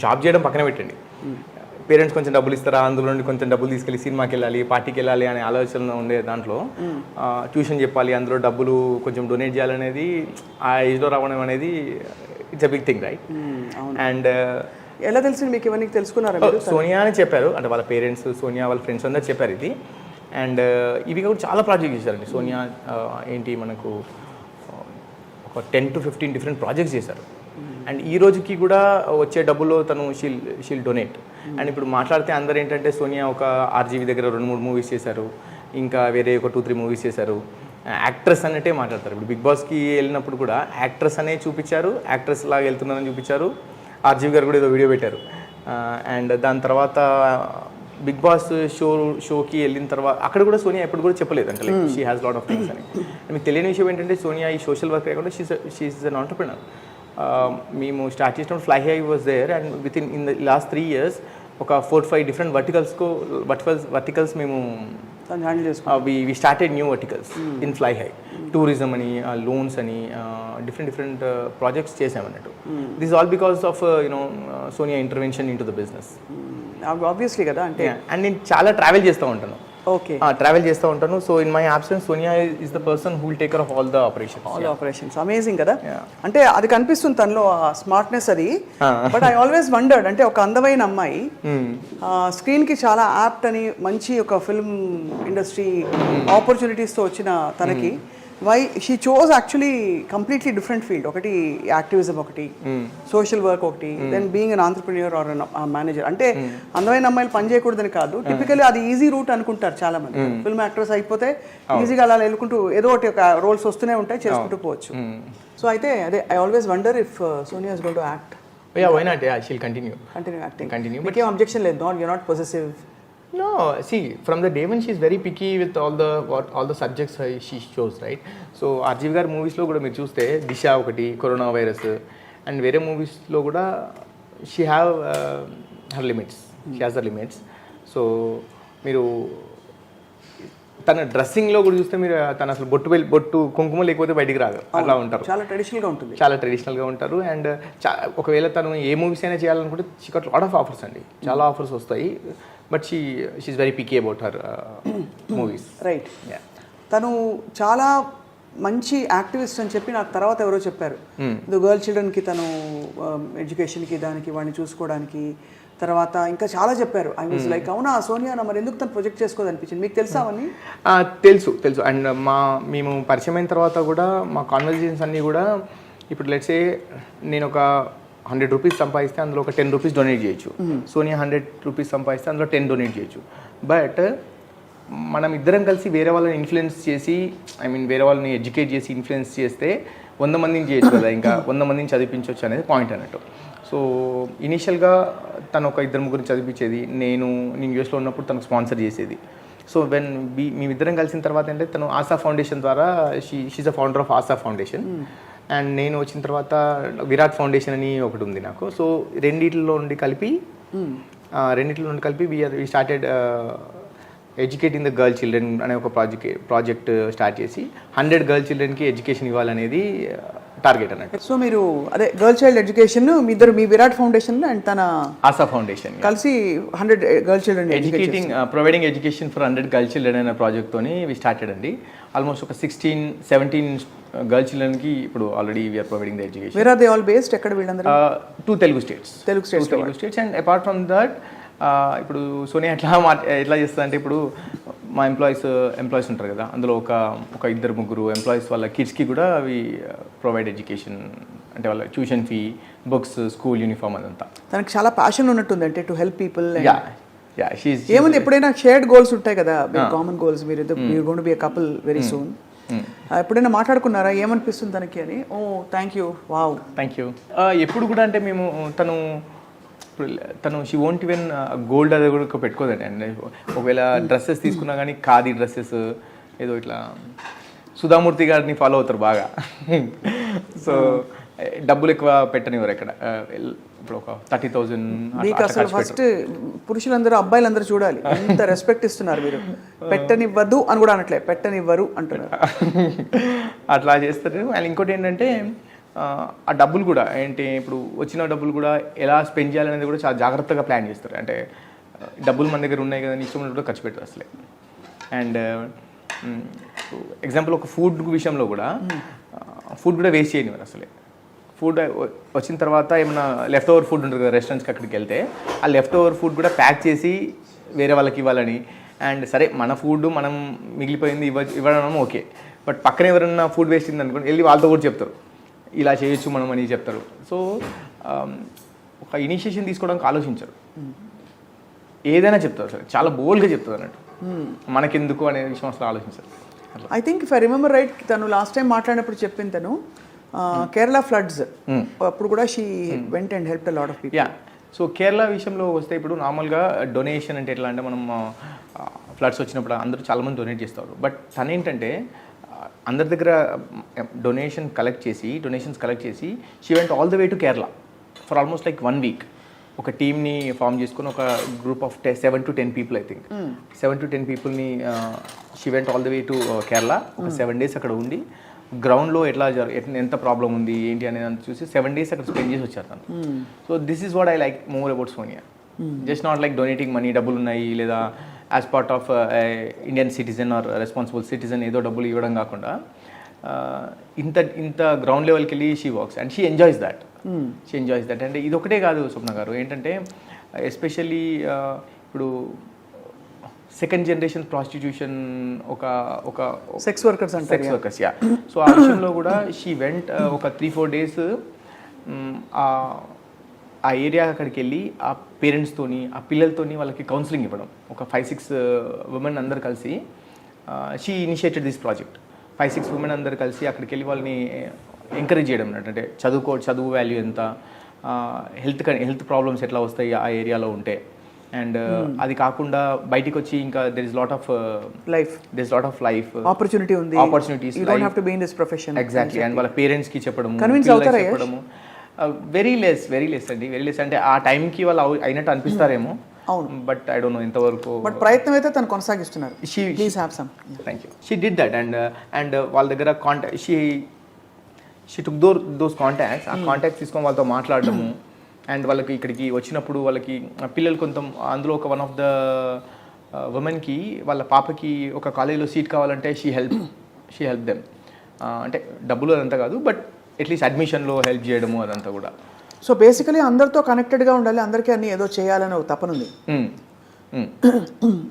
జాబ్ చేయడం పక్కన పెట్టండి, పేరెంట్స్ కొంచెం డబ్బులు ఇస్తారా, అందులో నుండి కొంచెం డబ్బులు తీసుకెళ్ళి సినిమాకి వెళ్ళాలి, పార్టీకి వెళ్ళాలి అనే ఆలోచన ఉండే దాంట్లో ట్యూషన్ చెప్పాలి, అందులో డబ్బులు కొంచెం డొనేట్ చేయాలనేది ఆ ఏజ్లో రావడం అనేది it's a big thing, right? And
ఎలా తెలిసింది మీకు ఇవన్నీ తెలుసుకున్నారా?
సోనియా అని చెప్పారు, అంటే వాళ్ళ పేరెంట్స్, సోనియా వాళ్ళ ఫ్రెండ్స్ అందరూ చెప్పారు ఇది. అండ్ ఇవి కూడా చాలా ప్రాజెక్ట్ చేశారండి సోనియా. ఏంటి మనకు ఒక 10 to 15 డిఫరెంట్ ప్రాజెక్ట్స్ చేశారు. అండ్ ఈ రోజుకి కూడా వచ్చే డబ్బుల్లో తను షీల్ డొనేట్. అండ్ ఇప్పుడు మాట్లాడితే అందరూ ఏంటంటే సోనియా ఒక ఆర్జీవి దగ్గర 2-3 మూవీస్ చేశారు, ఇంకా వేరే ఒక 2-3 మూవీస్ చేశారు. యాక్ట్రెస్ అన్నట్టే మాట్లాడతారు. ఇప్పుడు బిగ్ బాస్కి వెళ్ళినప్పుడు కూడా యాక్ట్రెస్ అనే చూపించారు, యాక్ట్రెస్ లాగా వెళ్తున్నారని చూపించారు. ఆర్జీవి గారు కూడా ఏదో వీడియో పెట్టారు. అండ్ దాని తర్వాత బిగ్ బాస్ షోకి వెళ్ళిన తర్వాత అక్కడ కూడా సోనియా ఎప్పుడు కూడా చెప్పలేదు, అంటే like she has lot of things అని. మీకు తెలియని విషయం ఏంటంటే సోనియా ఈ సోషల్ వర్క్ కాకుండా షీఈస్ అన్ ఆంటర్‌ప్రెన్యూర్. మేము స్టార్ట్ చేసినప్పుడు Fly High was there and in the last 3 years ఒక 4-5 డిఫరెంట్ వర్టికల్స్ మేము
తను హ్యాండిల్ చేసుకుంటాను.
we started new verticals in Fly High. Tourism అని loans అని different projects చేసామన్నట్టు. This is all because of Sonia intervention into the business.
Obviously కదా, అంటే
అండ్ నేను చాలా ట్రావెల్ చేస్తూ ఉంటాను.
ఓకే,
ట్రావెల్ చేస్తూ ఉంటాను. So in my absence Sonia is the person who will take care of all the
operations. Amazing కదా, అంటే అది కనిపిస్తుంది తనలో ఆ స్మార్ట్నెస్ అది. బట్ ఐ ఆల్వేస్ వండర్డ్, అంటే ఒక అందమైన అమ్మాయి స్క్రీన్ కి చాలా యాప్ట్ అని, మంచి ఒక ఫిల్మ్ ఇండస్ట్రీ ఆపర్చునిటీస్ తో వచ్చిన తనకి why she chose actually completely different field. ఒకటి యాక్టివిజం, ఒకటి సోషల్ వర్క్, ఒకటి then being an entrepreneur or manager. అంటే అందమైన అమ్మాయిలు పని చేయకూడదని కాదు, టిపికల్లీ అది ఈజీ రూట్ అనుకుంటారు చాలా మంది. ఫిల్మ్ యాక్ట్రెస్ అయిపోతే ఈజీగా అలా వెళ్ళుకుంటూ ఏదో ఒకటి ఒక రోల్స్ వస్తూనే ఉంటాయి, చేసుకుంటూ పోవచ్చు. సో అయితే అదే I always wonder if Sonia is going to act.
Yeah, why not? Yeah, she'll continue
acting.
But
ఏం అబ్జెక్షన్ లేదు, you're not possessive.
No, see, from the day when she's very picky with all the subjects she chose, right? So RGV గారి మూవీస్లో కూడా మీరు చూస్తే దిశ ఒకటి, కరోనా వైరస్, అండ్ వేరే మూవీస్లో కూడా she have her limits, she has the limits. So మీరు తన డ్రెస్సింగ్లో కూడా చూస్తే మీరు తను అసలు బొట్టు కుంకుమ లేకపోతే బయటికి రాదు, అలా ఉంటారు.
చాలా ట్రెడిషనల్గా ఉంటుంది,
చాలా ట్రెడిషనల్గా ఉంటారు. అండ్ ఒకవేళ తను ఏ మూవీస్ అయినా చేయాలనుకుంటే she got lot of offers అండి, చాలా ఆఫర్స్ వస్తాయి. But she's very picky about her movies.
Right. తను చాలా మంచి యాక్టివిస్ట్ అని చెప్పి నాకు తర్వాత ఎవరో చెప్పారు. ఇది గర్ల్ చిల్డ్రన్కి తను ఎడ్యుకేషన్కి దానికి వాడిని చూసుకోవడానికి తర్వాత ఇంకా చాలా చెప్పారు. ఐ వాజ్ లైక్ అవునా సోనియా మరి ఎందుకు తను ప్రొజెక్ట్ చేసుకోదనిపించింది. మీకు తెలుసా అవన్నీ?
తెలుసు. అండ్ మేము పరిచయం అయిన తర్వాత కూడా మా కాన్వర్జేషన్స్ అన్నీ కూడా ఇప్పుడు లెట్స్ సే నేను ఒక 100 రూపీస్ సంపాదిస్తే అందులో ఒక 10 రూపీస్ డొనేట్ చేయొచ్చు. సోనియా 100 రూపీస్ సంపాదిస్తే అందులో 10 డొనేట్ చేయొచ్చు. బట్ మనం ఇద్దరం కలిసి వేరే వాళ్ళని ఇన్ఫ్లుయెన్స్ చేసి, వేరే వాళ్ళని ఎడ్యుకేట్ చేసి ఇన్ఫ్లుయెన్స్ చేస్తే 100 మందిని చేయొచ్చు కదా, ఇంకా 100 మందిని చదివించవచ్చు అనేది పాయింట్ అన్నట్టు. సో ఇనీషియల్గా తను ఒక 2-3 చదివించేది, నేను యూఎస్లో ఉన్నప్పుడు తనకు స్పాన్సర్ చేసేది. సో వెన్ మేమిద్దరం కలిసిన తర్వాత అంటే తను ఆశా ఫౌండేషన్ ద్వారా she's a founder of Asha foundation. And నేను వచ్చిన తర్వాత విరాట్ ఫౌండేషన్ అని ఒకటి ఉంది నాకు. సో రెండిట్లో నుండి కలిపి we started educating the girl children అనే ఒక ప్రాజెక్ట్ స్టార్ట్ చేసి 100 గర్ల్ చిల్డ్రన్కి ఎడ్యుకేషన్ ఇవ్వాలనేది టార్గెట్ అన్నట్టు.
సో మీరు అదే గర్ల్ చైల్డ్ ఎడ్యుకేషన్ మీ విరాట్ ఫౌండేషన్ అండ్ తన
ఆశా ఫౌండేషన్ కలిసి
100 girl children
providing education for 100 girl children అనే ప్రాజెక్ట్తోని వి స్టార్టెడ్ అండి. ఆల్మోస్ట్ ఒక 16-17 గర్ల్ చిల్డ్రన్కి ఇప్పుడు already we're providing the education.
Where are they all based? ఎక్కడ వీళ్ళందరూ?
2 Telugu states. And apart from that ఇప్పుడు సోనియా ఎట్లా చేస్తుంది అంటే, ఇప్పుడు మా ఎంప్లాయీస్ ఉంటారు కదా, అందులో ఒక 2-3 ఎంప్లాయీస్ వాళ్ళ కిడ్స్కి కూడా అవి ప్రొవైడ్ ఎడ్యుకేషన్, అంటే వాళ్ళ tuition fee, books, school uniform అదంతా.
తనకి చాలా ప్యాషన్ ఉన్నట్టుంది అంటే టు హెల్ప్ పీపుల్.
ఏముంది,
ఎప్పుడైనా షేర్డ్ గోల్స్ ఉంటాయి కదా, కామన్ గోల్స్. మీరు going to be a couple very soon. ఎప్పుడైనా మాట్లాడుకున్నారా ఏమనిపిస్తుంది తనకి అని? Oh thank you, wow,
thank you. ఎప్పుడు కూడా అంటే మేము తను షీ వోంట్ ఈవెన్ గోల్డ్ అది కూడా పెట్టుకోదండి. అండ్ ఒకవేళ డ్రెస్సెస్ తీసుకున్నా కానీ ఖాదీ డ్రెస్సెస్, ఏదో ఇట్లా సుధామూర్తి గారిని ఫాలో అవుతారు బాగా. సో డబ్బులు ఎక్కువ పెట్టనివ్వరు ఎక్కడ. ఇప్పుడు ఒక 30,000.
మీకు అసలు ఫస్ట్ పురుషులందరూ అబ్బాయిలందరూ చూడాలి ఎంత రెస్పెక్ట్ ఇస్తున్నారు మీరు. పెట్టనివ్వద్దు అని కూడా అనట్లే, పెట్టనివ్వరు అంటున్నారు.
అట్లా చేస్తారు. అండ్ ఇంకోటి ఏంటంటే ఆ డబ్బులు కూడా ఏంటి, ఇప్పుడు వచ్చిన డబ్బులు కూడా ఎలా స్పెండ్ చేయాలనేది కూడా చాలా జాగ్రత్తగా ప్లాన్ చేస్తారు. అంటే డబ్బులు మన దగ్గర ఉన్నాయి కదా, ఇష్టం కూడా ఖర్చు పెట్టరు అసలే. అండ్ ఎగ్జాంపుల్ ఒక ఫుడ్ విషయంలో కూడా ఫుడ్ కూడా వేస్ట్ చేయనివ్వరు అసలే. ఫుడ్ వచ్చిన తర్వాత ఏమైనా లెఫ్ట్ ఓవర్ ఫుడ్ ఉంటుంది కదా రెస్టారెంట్స్కి, అక్కడికి వెళ్తే ఆ లెఫ్ట్ ఓవర్ ఫుడ్ కూడా ప్యాక్ చేసి వేరే వాళ్ళకి ఇవ్వాలని. అండ్ సరే మన ఫుడ్ మనం మిగిలిపోయింది ఇవ్వడం ఓకే, బట్ పక్కన ఎవరైనా ఫుడ్ వేస్ట్ అయింది అనుకోండి, వెళ్ళి వాళ్ళతో కూడా చెప్తారు ఇలా చేయొచ్చు మనం అని చెప్తారు. సో ఒక ఇనిషియేషన్ తీసుకోవడానికి ఆలోచించరు, ఏదైనా చెప్తారు సార్, చాలా బోల్డ్గా చెప్తారు అన్నట్టు. మనకెందుకు అనే విషయం అసలు ఆలోచించారు.
I think if I remember right, తను లాస్ట్ టైం మాట్లాడినప్పుడు చెప్పింది తను కేరళ ఫ్లడ్స్ అప్పుడు కూడా she went and help a lot of people.
So Kerala విషయంలో వస్తే ఇప్పుడు నార్మల్గా డొనేషన్ అంటే ఎట్లా అంటే, మనం ఫ్లడ్స్ వచ్చినప్పుడు అందరూ చాలామంది డొనేట్ చేస్తారు. బట్ తను ఏంటంటే అందరి దగ్గర డొనేషన్స్ కలెక్ట్ చేసి she went all the way to Kerala for almost like 1 week. ఒక టీమ్ని ఫామ్ చేసుకుని ఒక group of 7 to 10 people I think 7 to 10 పీపుల్ని she went all the way to Kerala ఒక 7 days అక్కడ ఉండి గ్రౌండ్లో ఎంత ప్రాబ్లం ఉంది ఏంటి అనేది చూసి 7 days అక్కడ స్పెండ్ చేసి వచ్చారు తను. So this is what I like more about Sonia. Just not like donating money, డబ్బులు ఉన్నాయి లేదా as part of Indian citizen or responsible citizen ఏదో డబ్బులు ఇవ్వడం కాకుండా ఇంత గ్రౌండ్ లెవెల్కి వెళ్ళి she works and she enjoys that. అంటే ఇది ఒకటే కాదు స్వప్న గారు, ఏంటంటే ఎస్పెషల్లీ ఇప్పుడు సెకండ్ జనరేషన్ ప్రాస్టిట్యూషన్ ఒక
సెక్స్ వర్కర్స్
యా. సో ఆ విషయంలో కూడా షీ వెంట్ ఒక 3-4 days ఆ ఏరియా అక్కడికి వెళ్ళి ఆ పేరెంట్స్తోని ఆ పిల్లలతోని వాళ్ళకి కౌన్సిలింగ్ ఇవ్వడం. ఒక 5-6 women అందరు కలిసి she initiated this project. 5-6 women అందరు కలిసి అక్కడికి వెళ్ళి వాళ్ళని ఎంకరేజ్ చేయడం అన్నట్టు. అంటే చదువు వాల్యూ ఎంత, హెల్త్ ప్రాబ్లమ్స్ ఎట్లా వస్తాయి ఆ ఏరియాలో ఉంటే, అండ్ అది కాకుండా బయటికి వచ్చి ఇంకా there is lot of life opportunities exactly. And వాళ్ళ పేరెంట్స్కి చెప్పడము వెరీ లెస్ అంటే ఆ టైంకి వాళ్ళు అయినట్టు అనిపిస్తారేమో, బట్ ఐ డోంట్ నో ఎంతవరకు.
బట్ ప్రయత్నం అయితే తను కొనసాగిస్తున్నారు.
Thank you. She did that and వాళ్ళ దగ్గర షీ టుక్ దోస్ కాంటాక్ట్స్. ఆ కాంటాక్ట్స్ తీసుకొని వాళ్ళతో మాట్లాడటము అండ్ వాళ్ళకి ఇక్కడికి వచ్చినప్పుడు వాళ్ళకి పిల్లలు అందులో ఒక వన్ ఆఫ్ ద ఉమెన్కి వాళ్ళ పాపకి ఒక కాలేజీలో సీట్ కావాలంటే షీ హెల్ప్ దెమ్. అంటే డబ్బులు అదంతా కాదు, బట్ అట్లీస్ట్ అడ్మిషన్లో హెల్ప్ చేయడము అదంతా కూడా.
సో బేసికలీ అందరితో కనెక్టెడ్గా ఉండాలి, అందరికీ అన్ని ఏదో చేయాలని ఒక తపనుంది.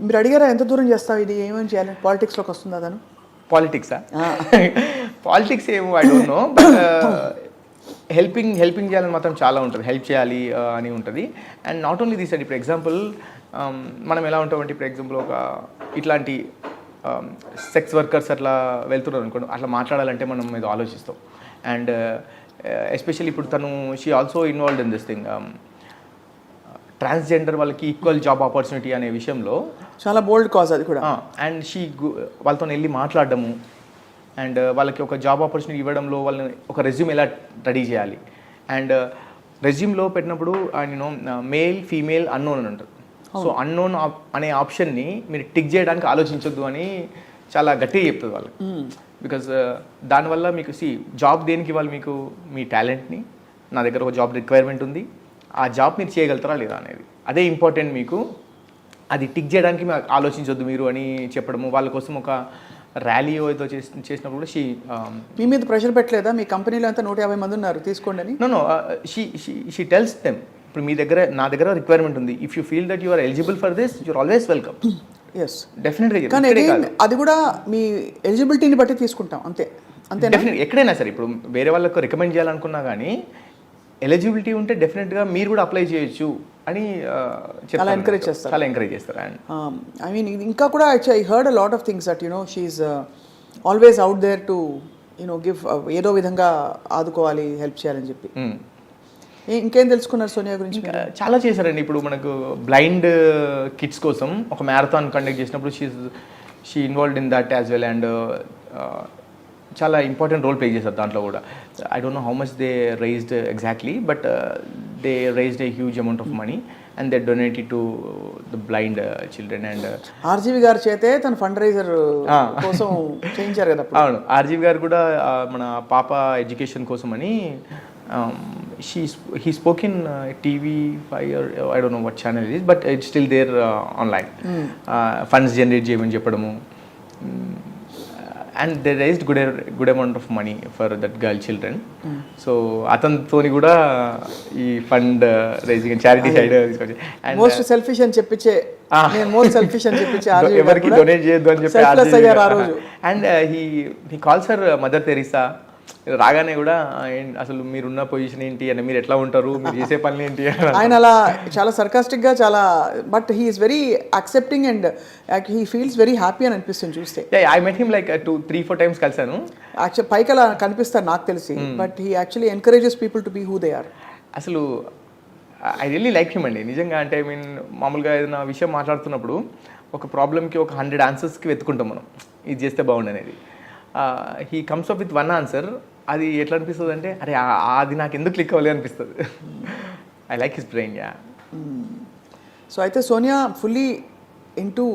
మీరు అడిగారా ఎంత దూరం చేస్తావు, ఇది ఏమేమి చేయాలి, పాలిటిక్స్లోకి వస్తుందా తను?
పాలిటిక్స్ ఏమో I don't no, but helping చేయాలని మాత్రం చాలా ఉంటుంది, హెల్ప్ చేయాలి అని ఉంటుంది. అండ్ నాట్ ఓన్లీ దిస్ అండి, ఇప్పుడు ఎగ్జాంపుల్ మనం ఎలా ఉంటామంటే, ఇప్పుడు ఎగ్జాంపుల్ ఒక ఇట్లాంటి సెక్స్ వర్కర్స్ అట్లా వెళ్తున్నారు అనుకోండి, అట్లా మాట్లాడాలంటే మనం ఏదో ఆలోచిస్తాం. అండ్ ఎస్పెషల్లీ ఇప్పుడు తను she also involved in this thing, transgender వాళ్ళకి ఈక్వల్ జాబ్ ఆపర్చునిటీ అనే విషయంలో
చాలా బోల్డ్ కాజ్ అది కూడా.
అండ్ వాళ్ళతో వెళ్ళి మాట్లాడడము అండ్ వాళ్ళకి ఒక జాబ్ ఆపర్చునిటీ ఇవ్వడంలో వాళ్ళని ఒక రెజ్యూమ్ ఎలా రెడీ చేయాలి, అండ్ రెజ్యూమ్లో పెట్టినప్పుడు మేల్ ఫీమేల్ అన్నోన్ అని ఉంటుంది. సో అన్నోన్ అనే ఆప్షన్ని మీరు టిక్ చేయడానికి ఆలోచించొద్దు అని చాలా గట్టిగా చెప్తుంది వాళ్ళకి. బికాజ్ దానివల్ల మీకు జాబ్ దేనికి ఇవ్వాలి, మీకు మీ టాలెంట్ని, నా దగ్గర ఒక జాబ్ రిక్వైర్మెంట్ ఉంది, ఆ జాబ్ మీరు చేయగలుగుతారా లేదా అనేది, అదే ఇంపార్టెంట్ మీకు, అది టిక్ చేయడానికి ఆలోచించొద్దు మీరు అని చెప్పడము. వాళ్ళ కోసం ఒక ర్యాలీ ఏదో చేసినప్పుడు కూడా
మీ మీద ప్రెషర్ పెట్టలేదా, మీ కంపెనీలో అంతా 150 మంది ఉన్నారు తీసుకోండి అని?
నో షీ టెల్స్ దెమ్, ఇప్పుడు నా దగ్గర రిక్వైర్మెంట్ ఉంది, if you feel that you are eligible for this you're always welcome. డెఫినెట్గా.
కానీ అది కూడా మీ ఎలిజిబిలిటీని బట్టి తీసుకుంటాం, అంతే.
డెఫినెట్ ఎక్కడైనా సరే, ఇప్పుడు వేరే వాళ్ళకు రికమెండ్ చేయాలనుకున్నా కానీ ఎలిజిబిలిటీ ఉంటే డెఫినెట్గా మీరు కూడా అప్లై చేయొచ్చు అని
చాలా ఎంకరేజ్ చేస్తారు.
అండ్
ఐ మీన్ ఇంకా కూడా I heard a lot of things that she's always out there to give, ఏదో విధంగా ఆదుకోవాలి, హెల్ప్ చేయాలని చెప్పి. ఇంకేం తెలుసుకున్నారు సోనియా గురించి?
చాలా చేశారండి. ఇప్పుడు మనకు బ్లైండ్ కిడ్స్ కోసం ఒక మ్యారథాన్ కండక్ట్ చేసినప్పుడు she involved in that as well. And చాలా ఇంపార్టెంట్ రోల్ ప్లే చేశారు దాంట్లో కూడా. I don't know how much they raised exactly, but they raised a huge amount of money and they donated to the blind children. And
RGV గారి చేతే తన ఫండ్ రైజర్ కోసం చేయించారు కదా.
అవును, ఆర్జీవి గారు కూడా మన పాప ఎడ్యుకేషన్ కోసం అని he spoke in TV5 or I don't know what channel it is, but it's still there online. Funds generate చేయమని చెప్పడము, and they raised good amount of money for that girl children. So అతనితోని కూడా ఈ ఫండ్ రైజింగ్ చారిటీ సైడ్ తీసుకొచ్చి
మోస్ట్ సెల్ఫిష్ అని చెప్పించే, నేను మోస్ట్ సెల్ఫిష్ అని చెప్పించే
ఎవరికి డొనేట్ చేయొద్దు అని చెప్పి. And he calls her mother Teresa. రాగానే కూడా అసలు మీరున్న పొజిషన్ ఏంటి అని, మీరు ఎట్లా ఉంటారు, మీరు చేసే పనులు ఏంటి,
ఆయన అలా చాలా సర్కాస్టిక్గా చాలా, but he's very accepting and he feels very happy అని అనిపిస్తుంది చూస్తే.
I met him like 2-3-4 times కలిసాను.
యాక్చువల్ పైకి అలా కనిపిస్తారు నాకు తెలిసి, but he actually encourages people to be who they are.
అసలు ఐ రియల్లీ లైక్ హిమ్ అండి నిజంగా. అంటే ఐ మీన్ మామూలుగా ఏదైనా విషయం మాట్లాడుతున్నప్పుడు ఒక ప్రాబ్లమ్కి ఒక 100 answersకి వెతుకుంటాం మనం, ఇది చేస్తే బాగుండు అనేది. He comes up with 1 answer. అది ఎట్లా అనిపిస్తుంది అంటే, అరే అది నాకు ఎందుకు క్లిక్ అవ్వలేదు అనిపిస్తుంది. I like his brain. Yeah.
So అయితే Sonia fully into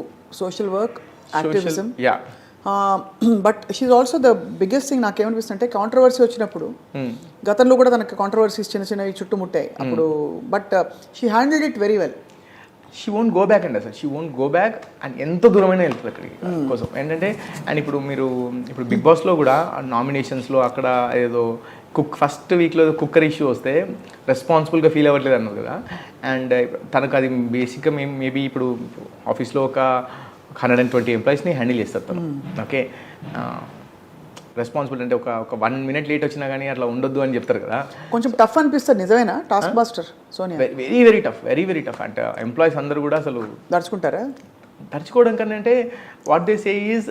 social work, activism.
Yeah.
But she's also the biggest thing నాకేమనిపిస్తుంది అంటే కాంట్రవర్సీ వచ్చినప్పుడు గతంలో కూడా తనకి కాంట్రవర్సీస్ చిన్న చిన్నవి చుట్టుముట్టాయి అప్పుడు, but she handled it very well.
She won't go back అండి అసలు, she won't go back and ఎంత దూరమైనా వెళ్తుంది అక్కడికి కోసం ఏంటంటే. అండ్ ఇప్పుడు బిగ్ బాస్లో కూడా నామినేషన్స్లో అక్కడ ఏదో ఫస్ట్ వీక్లో కుక్కర్ ఇష్యూ వస్తే రెస్పాన్సిబుల్గా ఫీల్ అవ్వట్లేదు అన్నారు కదా. అండ్ తనకు అది బేసిక్గా మేబీ ఇప్పుడు ఆఫీస్లో ఒక 120 ఎంప్లాయీస్ని హ్యాండిల్ చేస్తారు తను. ఓకే, రెస్పాన్సిబుల్ అంటే ఒక 1 minute లేట్ వచ్చినా కానీ అట్లా ఉండొద్దు అని చెప్తారు కదా.
కొంచెం టఫ్ అనిపిస్తుంది నిజమేనా task master Sonia?
Very very tough అంటే ఎంప్లాయీస్ అందరూ కూడా అసలు
దర్చుకుంటారా?
దర్చుకోవడం కన్నా అంటే వాట్ దే సే ఈజ్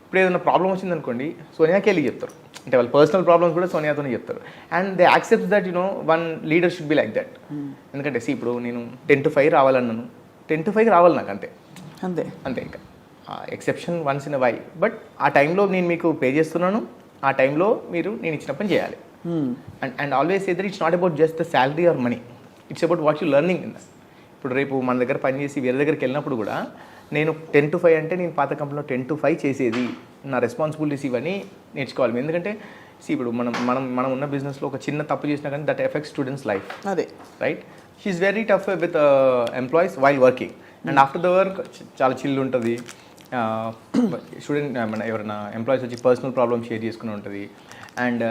ఇప్పుడు ఏదైనా ప్రాబ్లం వచ్చింది అనుకోండి సోనియాకి వెళ్ళి చెప్తారు. అంటే వాళ్ళ పర్సనల్ ప్రాబ్లమ్స్ కూడా సోనియాతోనే చెప్తారు. And they accept that one leader should be like that. ఎందుకంటే ఇప్పుడు నేను 10 to 5 రావాలన్నాను, 10 to 5 రావాలి నాకు అంతే అంతే. ఇంకా exception once in a while, but ఆ టైంలో నేను మీకు పే చేస్తున్నాను, ఆ టైంలో నేను ఇచ్చిన పని చేయాలి. And always say that it's not about just the salary or money, it's about what you learning in that. ఇప్పుడు రేపు మన దగ్గర పనిచేసి వేరే దగ్గరికి వెళ్ళినప్పుడు కూడా నేను 10 to 5 అంటే నేను పాత కంపెనీలో 10 to 5 చేసేది, నా రెస్పాన్సిబిలిటీస్ ఇవన్నీ నేర్చుకోవాలి. ఎందుకంటే ఇప్పుడు మనం ఉన్న బిజినెస్లో ఒక చిన్న తప్పు చేసినా కానీ దట్ ఎఫెక్ట్స్ స్టూడెంట్స్ లైఫ్. అదే right. She's very tough with employees while working. And after the work చాలా చిల్ ఉంటుంది. స్టూడెంట్ ఎవరైనా ఎంప్లాయీస్ వచ్చి పర్సనల్ ప్రాబ్లమ్ షేర్ చేసుకుని ఉంటుంది. అండ్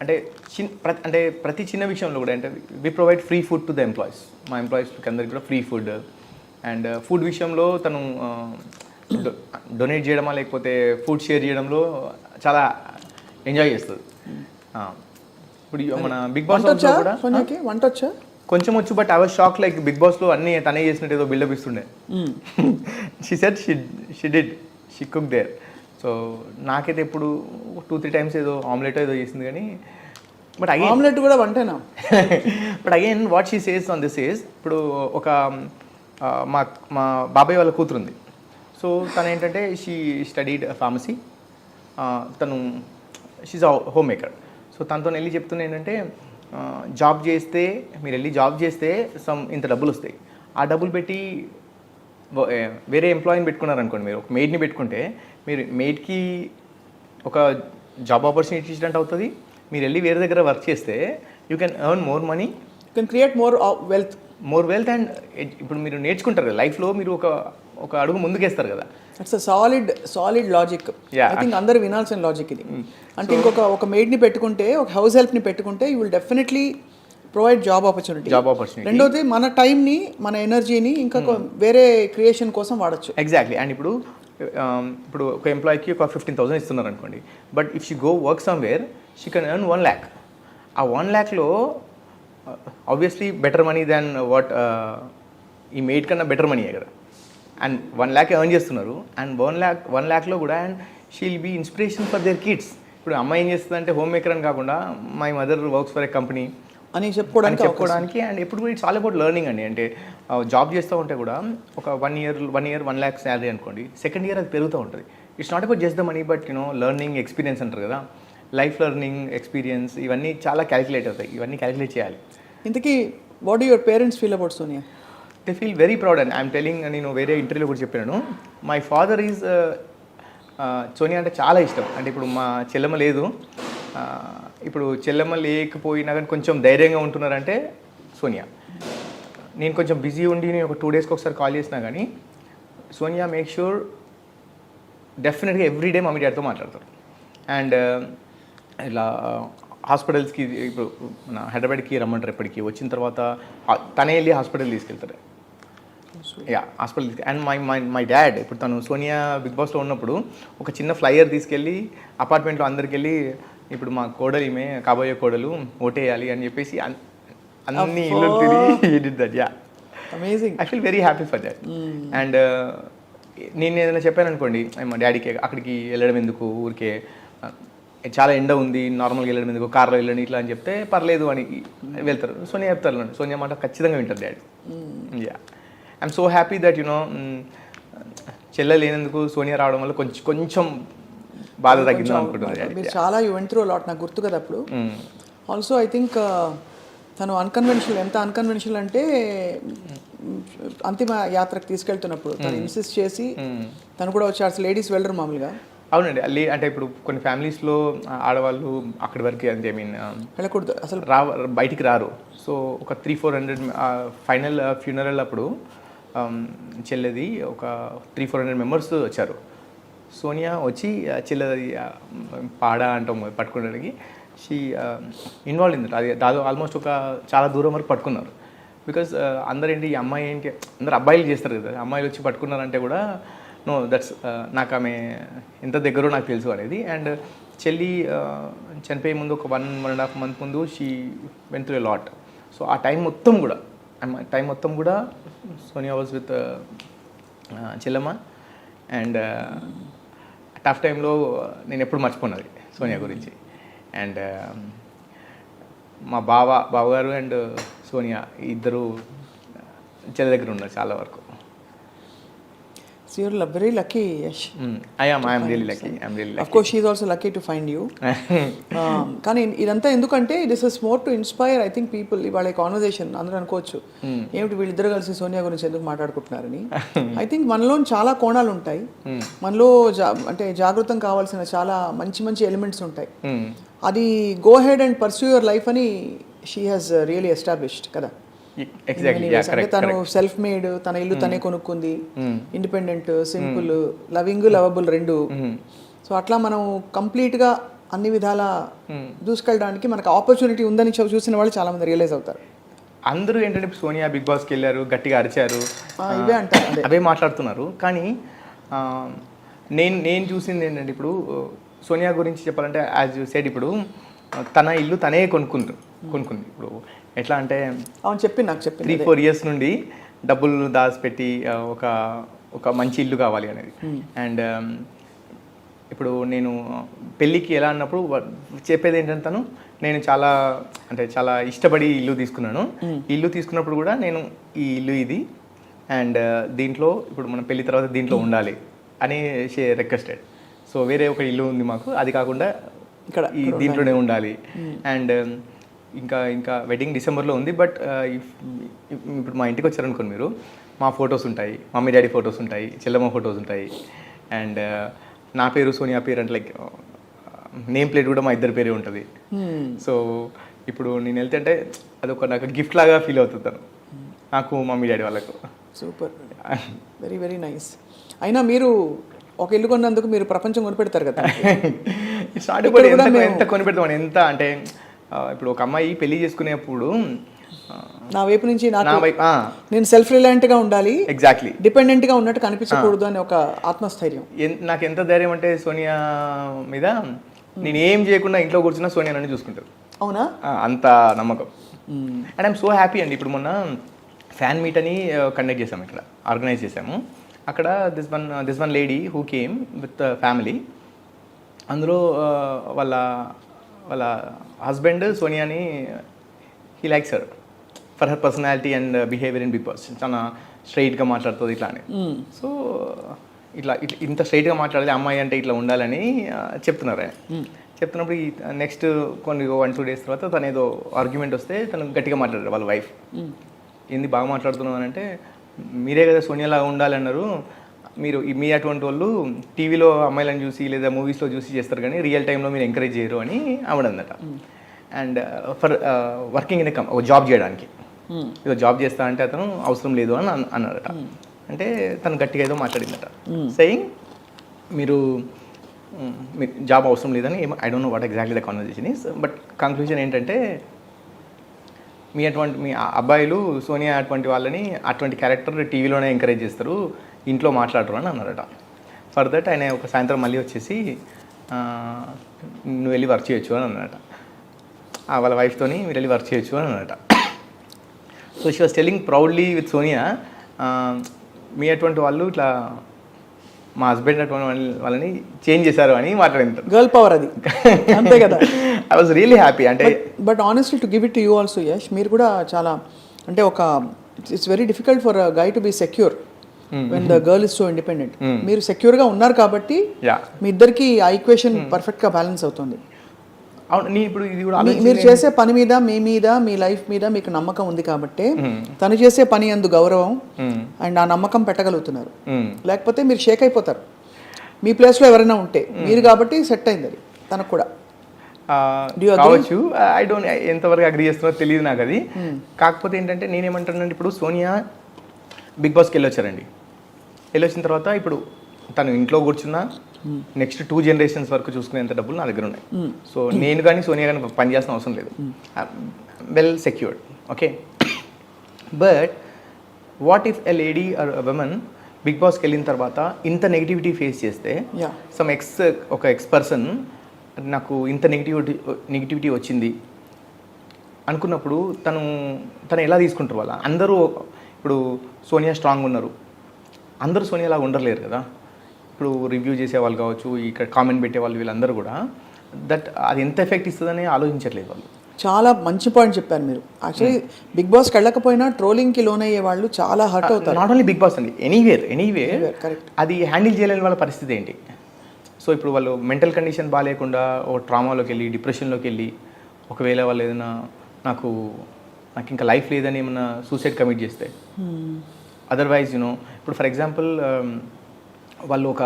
అంటే ప్రతి చిన్న విషయంలో కూడా అంటే we provide free food to the employees. మా ఎంప్లాయీస్కి అందరికీ కూడా ఫ్రీ ఫుడ్. అండ్ ఫుడ్ విషయంలో తను డొనేట్ చేయడమా లేకపోతే ఫుడ్ షేర్ చేయడంలో చాలా ఎంజాయ్ చేస్తుంది. ఇప్పుడు మన బిగ్ బాస్ కూడా
వంట వచ్చా
కొంచెం వచ్చు, but I was shock like big బాస్లో అన్నీ తనే చేసినట్టు ఏదో బిల్డప్ ఇస్తుండే. She said she cook there. So నాకైతే ఇప్పుడు 2-3 times ఏదో ఆమ్లెట్ ఏదో చేసింది కానీ, బట్ అగైన్
ఆమ్లెట్ కూడా వంటేనా?
But again what she says on this is ఇప్పుడు ఒక మా బాబాయ్ వాళ్ళ కూతురుంది. సో తను ఏంటంటే షీ స్టడీడ్ ఫార్మసీ. తను షీజ్ హోమ్ మేకర్. సో తనతో వెళ్ళి చెప్తున్నా ఏంటంటే జాబ్ చేస్తే మీరు వెళ్ళి జాబ్ చేస్తే ఇంత డబ్బులు వస్తాయి. ఆ డబ్బులు పెట్టి వేరే ఎంప్లాయీని పెట్టుకున్నారనుకోండి, మీరు ఒక మెయిడ్ని పెట్టుకుంటే మీరు మెయిడ్కి ఒక జాబ్ ఆపర్చునిటీ ఇచ్చినట్టు అవుతుంది. మీరు వెళ్ళి వేరే దగ్గర వర్క్ చేస్తే you can earn more money,
you can create more wealth.
And ఇప్పుడు మీరు నేర్చుకుంటారు లైఫ్లో, మీరు ఒక అడుగు ముందుకేస్తారు కదా.
It's a solid logic. I think అందరూ వినాల్సిన లాజిక్ ఇది. అంటే ఒక మెయిడ్ని పెట్టుకుంటే, ఒక హౌస్ హెల్ప్ని పెట్టుకుంటే you will definitely provide job opportunity. రెండోది మన టైంని, మన ఎనర్జీని ఇంకా వేరే క్రియేషన్ కోసం వాడచ్చు.
ఎగ్జాక్ట్లీ. అండ్ ఇప్పుడు ఒక ఎంప్లాయీకి ఒక 15,000 ఇస్తున్నారు అనుకోండి, but if she go work somewhere she can earn 1 lakh. ఆ 1 lakhలో obviously better money than what ఈ మెయిడ్ కన్నా బెటర్ మనీయే కదా. అండ్ 1 lakh ఎర్న్ చేస్తున్నారు. అండ్ 1 lakhలో కూడా and she will be inspiration for their kids. ఇప్పుడు అమ్మాయి ఏం చేస్తుంది అంటే హోమ్ మేకర్ అని కాకుండా my mother works for a company
అని చెప్పుకోవడానికి.
అండ్ ఎప్పుడు కూడా ఇట్స్ ఆల్ అబౌట్ లెర్నింగ్ అండి. అంటే జాబ్ చేస్తూ ఉంటే కూడా ఒక 1 year 1 lakh శాలరీ అనుకోండి, సెకండ్ ఇయర్ అది పెరుగుతూ ఉంటుంది. It's not about just the money, but learning experience అంటారు కదా, లైఫ్ లెర్నింగ్ ఎక్స్పీరియన్స్ ఇవన్నీ చాలా క్యాలిక్యులేట్ అవుతాయి. ఇవన్నీ క్యాలిక్యులేట్ చేయాలి.
ఇంతకీ what do your parents feel about Sonia?
They feel very proud. And I'm telling, నేను వేరే ఇంటర్వ్యూలో కూడా చెప్పాను, మై ఫాదర్ ఈజ్ సోనియా అంటే చాలా ఇష్టం. అంటే ఇప్పుడు మా చెల్లెమ్మ లేదు, ఇప్పుడు చెల్లెమ్మ లేకపోయినా కానీ కొంచెం ధైర్యంగా ఉంటున్నారంటే సోనియా. నేను కొంచెం బిజీ ఉండి నేను ఒక 2 daysకి ఒకసారి కాల్ చేసినా కానీ సోనియా మేక్ ష్యూర్ డెఫినెట్గా ఎవ్రీడే మమ్మీ డాడీతో మాట్లాడతారు. అండ్ ఇలా హాస్పిటల్స్కి ఇప్పుడు మన హైదరాబాద్కి రమ్మంటారు, ఎప్పటికీ వచ్చిన తర్వాత తనే వెళ్ళి హాస్పిటల్ తీసుకెళ్తారు. హాస్పిటల్ అండ్ మై డాడ్ ఇప్పుడు తను సోనియా బిగ్ బాస్లో ఉన్నప్పుడు ఒక చిన్న ఫ్లైయర్ తీసుకెళ్ళి అపార్ట్మెంట్లో అందరికి వెళ్ళి ఇప్పుడు మా కోడలు ఈమె కాబోయే కోడలు ఓటేయాలి అని చెప్పేసి అన్ని ఇల్లు తిరిగి that.
Amazing.
I feel very happy for that. And నేను ఏదైనా చెప్పాను అనుకోండి, మా డాడీకి అక్కడికి వెళ్ళడం ఎందుకు, ఊరికే చాలా ఎండ ఉంది, నార్మల్గా వెళ్ళడం ఎందుకు, కార్లో వెళ్ళండి ఇట్లా అని చెప్తే పర్లేదు అని వెళ్తారు. సోనియా చెప్తారు, సోనియా మాట ఖచ్చితంగా వింటారు daddy. I'm so happy that చెల్లె లేనందుకు సోనియా రావడం వల్ల కొంచెం బాధ తగ్గింది అనుకుంటున్నాను.
మీరు చాలా యూ వెంట్ త్రూ లాట్, నాకు గుర్తు కదా అప్పుడు. ఆల్సో ఐ థింక్ తను అన్కన్వెన్షనల్, ఎంత అన్కన్వెన్షనల్ అంటే అంతిమ యాత్రకు తీసుకెళ్తున్నప్పుడు తను ఇన్సిస్ట్ చేసి తను కూడా వచ్చి అసలు లేడీస్ వెళ్ళరు మామూలుగా.
అవునండి, అంటే ఇప్పుడు కొన్ని ఫ్యామిలీస్లో ఆడవాళ్ళు అక్కడి వరకు అంటే ఐ మీన్
వెళ్ళకూడదు అసలు,
బయటికి రారు. సో ఒక 300-400 ఫైనల్ ఫ్యూనరల్ అప్పుడు చెల్లెది ఒక 300-400 మెంబర్స్ వచ్చారు. సోనియా వచ్చి చెల్లెది పాడ అంటాం పట్టుకోవడానికి షీ ఇన్వాల్వ్ ఇన్ దట్. అది దాదాపు ఆల్మోస్ట్ ఒక చాలా దూరం వరకు పట్టుకున్నారు. బికాజ్ అందరు ఏంటి, ఈ అమ్మాయి ఏంటి, అందరు అబ్బాయిలు చేస్తారు కదా, అమ్మాయిలు వచ్చి పట్టుకున్నారంటే కూడా నో దట్స్ నాకు ఆమె ఎంత దగ్గరో నాకు తెలుసు అనేది. అండ్ చెల్లి చనిపోయే ముందు ఒక 1.5 month ముందు she went through a lot. So ఆ టైం మొత్తం కూడా Sonia was with Chellamma. And tough టైంలో నేను ఎప్పుడు మర్చిపోన్నది సోనియా గురించి. అండ్ మా బావగారు అండ్ సోనియా ఇద్దరు చెల్లి దగ్గర ఉన్నారు చాలా వరకు.
So you're very lucky, Yash.
I am really lucky.
Of course, she is also lucky to find you. కానీ ఇదంతా ఎందుకంటే this is more to inspire I think people. ఇవాళ కాన్వర్సేషన్ అందరూ అనుకోవచ్చు ఏమిటి వీళ్ళిద్దరు కలిసి సోనియా గురించి ఎందుకు మాట్లాడుకుంటున్నారని. ఐ థింక్ మనలో చాలా కోణాలు ఉంటాయి, మనలో అంటే జాగృతం కావాల్సిన చాలా మంచి మంచి ఎలిమెంట్స్ ఉంటాయి. అది go head and pursue your life అని షీ హాజ్ రియలీ ఎస్టాబ్లిష్డ్ కదా. తను సెల్ఫ్ మేడ్, తన ఇల్లు తనే కొనుక్కుంది, ఇండిపెండెంట్, సింపుల్, లవింగ్, లవబుల్ రెండు. సో అట్లా మనం కంప్లీట్ గా అన్ని విధాల దూసుకెళ్ళడానికి మనకు ఆపర్చునిటీ ఉందని చూసిన వాళ్ళు చాలా మంది రియలైజ్ అవుతారు.
అందరూ ఏంటంటే సోనియా బిగ్ బాస్కి వెళ్ళారు, గట్టిగా అరిచారు,
ఇవే అంటారు,
అవే మాట్లాడుతున్నారు. కానీ నేను చూసింది ఏంటంటే ఇప్పుడు సోనియా గురించి చెప్పాలంటే యాజ్ యూ సెడ్, ఇప్పుడు తన ఇల్లు తనే కొనుక్కుంది. ఇప్పుడు ఎట్లా అంటే
అవును చెప్పి నాకు
3-4 years నుండి డబ్బులు దాచిపెట్టి ఒక మంచి ఇల్లు కావాలి అనేది. అండ్ ఇప్పుడు నేను పెళ్ళికి ఎలా అన్నప్పుడు చెప్పేది ఏంటంటే నేను చాలా ఇష్టపడి ఇల్లు తీసుకున్నాను. ఇల్లు తీసుకున్నప్పుడు కూడా నేను ఈ ఇల్లు ఇది అండ్ దీంట్లో ఇప్పుడు మనం పెళ్లి తర్వాత దీంట్లో ఉండాలి అని రిక్వెస్టెడ్. సో వేరే ఒక ఇల్లు ఉంది మాకు, అది కాకుండా ఇక్కడ ఈ దీంట్లోనే ఉండాలి. అండ్ ఇంకా వెడ్డింగ్ డిసెంబర్లో ఉంది. బట్ ఇప్పుడు మా ఇంటికి వచ్చారనుకోండి మీరు, మా ఫొటోస్ ఉంటాయి, మమ్మీ డాడీ ఫొటోస్ ఉంటాయి, చెల్లమ్మ ఫొటోస్ ఉంటాయి. అండ్ నా పేరు సోనియా పేరు అంటే లైక్ నేమ్ ప్లేట్ కూడా మా ఇద్దరి పేరే ఉంటుంది. సో ఇప్పుడు నేను వెళ్తే అంటే అదొక నాకు గిఫ్ట్ లాగా ఫీల్ అవుతుంటాను నాకు, మమ్మీ డాడీ వాళ్ళకు.
Super, very very nice. అయినా మీరు ఒక ఇల్లు కొన్నందుకు మీరు ప్రపంచం కొనిపెడతారు కదా.
ఎంత కొనిపెడతాం, ఎంత అంటే ఇప్పుడు ఒక అమ్మాయి పెళ్లి చేసుకునేప్పుడు
నా వైపు నుంచి నేను సెల్ఫ్ రిలయంట్ గా ఉండాలి,
ఎగ్జాక్ట్లీ
డిపెండెంట్ గా ఉన్నట్టు కనిపించకూడదు అని ఒక ఆత్మస్థైర్యం.
నాకు ఎంత ధైర్యం అంటే సోనియా మీద నేను ఏం చేయకుండా ఇంట్లో కూర్చున్నా సోనియా నన్ను చూసుకుంటారు.
అవునా,
అంత నమ్మకం. అండ్ ఐఎమ్ సో హ్యాపీ అండి. ఇప్పుడు మొన్న ఫ్యాన్ మీట్ అని కండక్ట్ చేసాము, ఇక్కడ ఆర్గనైజ్ చేసాము. అక్కడ this one lady who came with family. అందులో వాళ్ళ హస్బెండ్ సోనియాని he likes her for her personality and behaviour in Bigg Boss. చాలా స్ట్రైట్గా మాట్లాడుతుంది ఇట్లా అని. సో ఇట్లా ఇంత స్ట్రైట్గా మాట్లాడాలి అమ్మాయి అంటే ఇట్లా ఉండాలని చెప్తున్నారు. చెప్తున్నప్పుడు నెక్స్ట్ కొన్ని 1-2 days తర్వాత తను ఏదో ఆర్గ్యుమెంట్ వస్తే తను గట్టిగా మాట్లాడారు వాళ్ళ వైఫ్. ఏంది బాగా మాట్లాడుతున్నావు అని అంటే, మీరే కదా సోనియాలాగా ఉండాలన్నారు, మీరు మీ అటువంటి వాళ్ళు టీవీలో అమ్మాయిలను చూసి లేదా మూవీస్లో చూసి చేస్తారు కానీ రియల్ టైంలో మీరు ఎంకరేజ్ చేయరు అని ఆవిడందట. అండ్ ఫర్ వర్కింగ్ ఇన్ ఒక జాబ్ చేయడానికి, ఏదో జాబ్ చేస్తా అంటే అతను అవసరం లేదు అని అన్నాడట. అంటే తను గట్టిగా ఏదో మాట్లాడిందట, సెయింగ్ మీరు జాబ్ అవసరం లేదని. I don't know what exactly the conversation is, but conclusion ఏంటంటే మీ అబ్బాయిలు సోనియా అటువంటి వాళ్ళని అటువంటి క్యారెక్టర్ టీవీలోనే ఎంకరేజ్ చేస్తారు, ఇంట్లో మాట్లాడరు అని అన్నారట. ఫర్ దట్ ఆయన ఒక సాయంత్రం మళ్ళీ వచ్చేసి నువ్వు వెళ్ళి వర్క్ చేయొచ్చు అని అన్నారట. వాళ్ళ వైఫ్తోని మీరు వెళ్ళి వర్క్ చేయొచ్చు అని అన్నారట. So she was telling proudly with Sonia, మీ అటువంటి వాళ్ళు ఇట్లా మా హస్బెండ్ అటువంటి వాళ్ళని చేంజ్ చేశారు అని మాట్లాడింటారు.
గర్ల్ పవర్ అది, అంతే కదా.
I was really happy. అంటే
but honestly to give it to you also Yash, మీరు కూడా చాలా అంటే it's very difficult for a guy to be secure when the girl is so independent. మీరు సెక్యూర్ గా ఉన్నారు కాబట్టి మీ ఇద్దరికి ఆ ఈక్వేషన్ పర్ఫెక్ట్ గా బ్యాలెన్స్ అవుతుంది.
అవును నీ ఇప్పుడు ఇది కూడా
మీరు చేసే పని మీద మీ లైఫ్ మీద మీకు నమ్మకం ఉంది కాబట్టి తను చేసే పని అందు గౌరవం అండ్ ఆ నమ్మకం పెట్టగలుగుతున్నారు. లేకపోతే మీరు షేక్ అయిపోతారు మీ ప్లేస్లో ఎవరైనా ఉంటే. మీరు కాబట్టి సెట్ అయింది అది తనకు కూడా
కావచ్చు. ఐ డోంట్ ఎంతవరకు అగ్రీ చేస్తున్నారో తెలియదు నాకు అది. కాకపోతే ఏంటంటే నేనేమంటానంటే ఇప్పుడు సోనియా బిగ్ బాస్కి వెళ్ళొచ్చారండి. వెళ్ళొచ్చిన తర్వాత ఇప్పుడు తను ఇంట్లో కూర్చున్నా నెక్స్ట్ 2 generations వరకు చూసుకునేంత డబ్బులు నా దగ్గర ఉన్నాయి. సో నేను కానీ సోనియా కానీ పని చేయాల్సిన అవసరం లేదు. Well secured. Okay, but what if a lady or women big బాస్కి వెళ్ళిన తర్వాత ఇంత నెగిటివిటీ ఫేస్ చేస్తే ఒక ఎక్స్ పర్సన్ నాకు ఇంత నెగిటివిటీ వచ్చింది అనుకున్నప్పుడు తను ఎలా తీసుకుంటారు వాళ్ళ అందరూ. ఇప్పుడు సోనియా స్ట్రాంగ్ ఉన్నారు, అందరూ సోనియా లాగా ఉండలేరు కదా. ఇప్పుడు రివ్యూ చేసే వాళ్ళు కావచ్చు, ఇక్కడ కామెంట్ పెట్టే వాళ్ళు వీళ్ళందరూ కూడా అది ఎంత ఎఫెక్ట్ ఇస్తుందని ఆలోచించట్లేదు వాళ్ళు.
చాలా మంచి పాయింట్ చెప్పారు మీరు. యాక్చువల్లీ బిగ్ బాస్కి వెళ్ళకపోయినా ట్రోలింగ్కి లోనయ్యే వాళ్ళు చాలా హర్ట్ అవుతారు.
నాట్ ఓన్లీ బిగ్ బాస్ అండి, ఎనీవేర్
కరెక్ట్.
అది హ్యాండిల్ చేయలేని వాళ్ళ పరిస్థితి ఏంటి? సో ఇప్పుడు వాళ్ళు మెంటల్ కండిషన్ బాగాలేకుండా ఓ ట్రామాలోకి వెళ్ళి డిప్రెషన్లోకి వెళ్ళి ఒకవేళ వాళ్ళు ఏదైనా నాకు ఇంకా లైఫ్ లేదని ఏమన్నా సూసైడ్ కమిట్ చేస్తే, అదర్వైజ్ ఇప్పుడు ఫర్ ఎగ్జాంపుల్ వాళ్ళు ఒక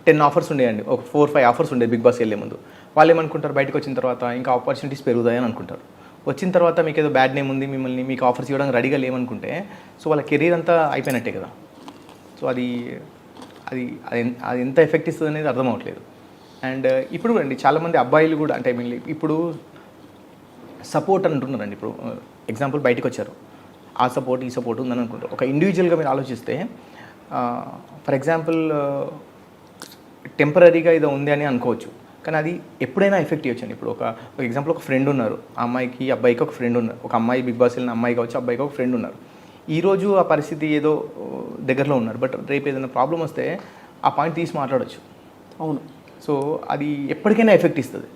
10 offers ఉండేయండి, ఒక 4-5 offers ఉండేది బిగ్ బాస్ వెళ్ళే ముందు. వాళ్ళు ఏమనుకుంటారు, బయటకు వచ్చిన తర్వాత ఇంకా ఆపర్చునిటీస్ పెరుగుతాయని అనుకుంటారు. వచ్చిన తర్వాత మీకు ఏదో బ్యాడ్ నేమ్ ఉంది, మీకు ఆఫర్స్ ఇవ్వడానికి రెడీగా లేమనుకుంటే సో వాళ్ళ కెరీర్ అంతా అయిపోయినట్టే కదా. సో అది ఎంత ఎఫెక్ట్ ఇస్తుంది అనేది అర్థం అవ్వట్లేదు. అండ్ ఇప్పుడు అండి చాలామంది అబ్బాయిలు కూడా అంటే ఇప్పుడు సపోర్ట్ అంటున్నారండి. ఇప్పుడు ఎగ్జాంపుల్ బయటకు వచ్చారు, ఆ సపోర్ట్ ఈ సపోర్ట్ ఉందని అనుకుంటారు. ఒక ఇండివిజువల్గా మీరు ఆలోచిస్తే ఫర్ ఎగ్జాంపుల్ టెంపరీగా ఇది ఉంది అని అనుకోవచ్చు, కానీ అది ఎప్పుడైనా ఎఫెక్ట్ ఇవ్వచ్చండి. ఇప్పుడు ఒక ఎగ్జాంపుల్ ఒక ఫ్రెండ్ ఉన్నారు, ఆ అమ్మాయికి అబ్బాయికి ఒక ఫ్రెండ్ ఉన్నారు. ఒక అమ్మాయి బిగ్ బాస్ వెళ్ళిన అమ్మాయి కావచ్చు, అబ్బాయికి ఒక ఫ్రెండ్ ఉన్నారు. ఈరోజు ఆ పరిస్థితి ఏదో దగ్గరలో ఉన్నారు, బట్ రేపు ఏదైనా ప్రాబ్లం వస్తే ఆ పాయింట్ తీసి మాట్లాడవచ్చు.
అవును.
సో అది ఎప్పటికైనా ఎఫెక్ట్ ఇస్తుంది.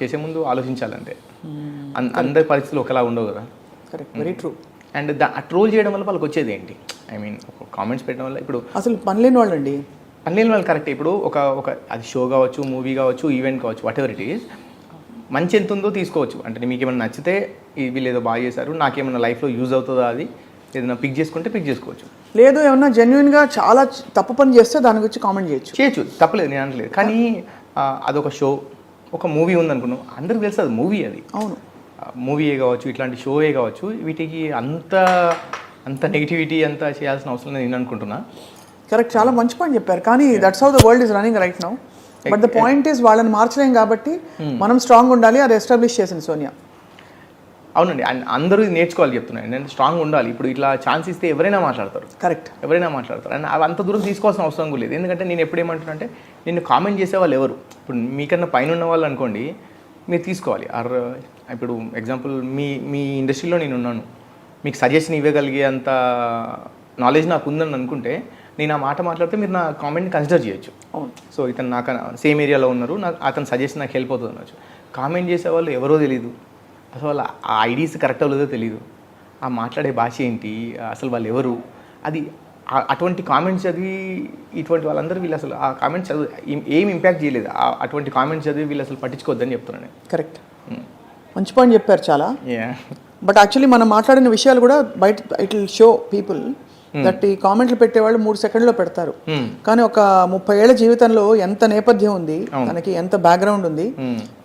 చేసే ముందు ఆలోచించాలంటే అందరి పరిస్థితులు ఒకలా ఉండవు కదా.
Correct, very true.
And troll చేయడం వల్ల వాళ్ళకి వచ్చేది ఏంటి? కామెంట్స్ పెట్టడం వల్ల ఇప్పుడు
అసలు పనిలేని వాళ్ళండి.
పనిలేని వాళ్ళు కరెక్ట్. ఇప్పుడు ఒక అది షో కావచ్చు, మూవీ కావచ్చు, ఈవెంట్ కావచ్చు, వాట్ ఎవర్ ఇట్ ఈస్, మంచి ఎంత ఉందో తీసుకోవచ్చు. అంటే మీకు ఏమైనా నచ్చితే వీళ్ళు ఏదో బాగా చేశారు, నాకేమైనా లైఫ్లో యూజ్ అవుతుందా, అది ఏదైనా పిక్ చేసుకుంటే పిక్ చేసుకోవచ్చు.
లేదు ఏమన్నా జెన్యున్గా చాలా తప్పు పని చేస్తే దాని గురించి కామెంట్ చేయొచ్చు,
తప్పలేదు, నేను అనట్లేదు. కానీ అదొక షో, ఒక మూవీ ఉందనుకున్నాం, అందరికి తెలుసు అది మూవీ. అది
అవును,
మూవీయే కావచ్చు, ఇట్లాంటి షోయే కావచ్చు, వీటికి అంత నెగిటివిటీ అంతా చేయాల్సిన అవసరం నేను అనుకుంటున్నా.
కరెక్ట్, చాలా మంచి పాయింట్ చెప్పారు. కానీ that's how the world is running right now. But the point is వాళ్ళని మార్చలేం కాబట్టి మనం స్ట్రాంగ్ ఉండాలి. అది ఎస్టాబ్లిష్ చేసింది సోనియా.
అవునండి, అండ్ అందరూ నేర్చుకోవాలి చెప్తున్నాను నేను. స్ట్రాంగ్ ఉండాలి. ఇప్పుడు ఇట్లా ఛాన్స్ ఇస్తే ఎవరైనా మాట్లాడతారు.
కరెక్ట్,
ఎవరైనా మాట్లాడతారు. అండ్ అవి అంత దూరం తీసుకోవాల్సిన అవసరం కూడా లేదు. ఎందుకంటే నేను ఎప్పుడేమంటున్నా అంటే, నిన్ను కామెంట్ చేసే వాళ్ళు ఎవరు? ఇప్పుడు మీకన్నా పైన ఉన్న వాళ్ళు అనుకోండి, మీరు తీసుకోవాలి. ఇప్పుడు ఎగ్జాంపుల్ మీ ఇండస్ట్రీలో నేను ఉన్నాను, మీకు సజెషన్ ఇవ్వగలిగే అంత నాలెడ్జ్ నాకు ఉందని అనుకుంటే నేను ఆ మాట మాట్లాడితే మీరు నా కామెంట్ని కన్సిడర్ చేయొచ్చు.
అవును.
సో ఇతను నాకు సేమ్ ఏరియాలో ఉన్నారు, అతని సజెషన్ నాకు హెల్ప్ అవుతుంది అనొచ్చు. కామెంట్ చేసే వాళ్ళు ఎవరో తెలియదు, అసలు వాళ్ళ ఆ ఐడీస్ కరెక్ట్ అవ్వలేదో తెలియదు, ఆ మాట్లాడే భాష ఏంటి, అసలు వాళ్ళు ఎవరు, అది అటువంటి కామెంట్స్ చదివి ఇటువంటి వాళ్ళందరూ వీళ్ళు అసలు ఆ కామెంట్స్ చదివి ఏం ఇంపాక్ట్ చేయలేదు. అటువంటి కామెంట్స్ చదివి వీళ్ళు అసలు పట్టించుకోవద్దని చెప్తున్నాను.
కరెక్ట్, మంచి పాయింట్ చెప్పారు చాలా. బట్ యాక్చువల్లీ మనం మాట్లాడిన విషయాలు కూడా బయట it will show people that ఈ కామెంట్లు పెట్టేవాళ్ళు 3 సెకండ్లో పెడతారు. కానీ ఒక 30 ఏళ్ల జీవితంలో ఎంత నేపథ్యం ఉంది, తనకి ఎంత బ్యాక్గ్రౌండ్ ఉంది,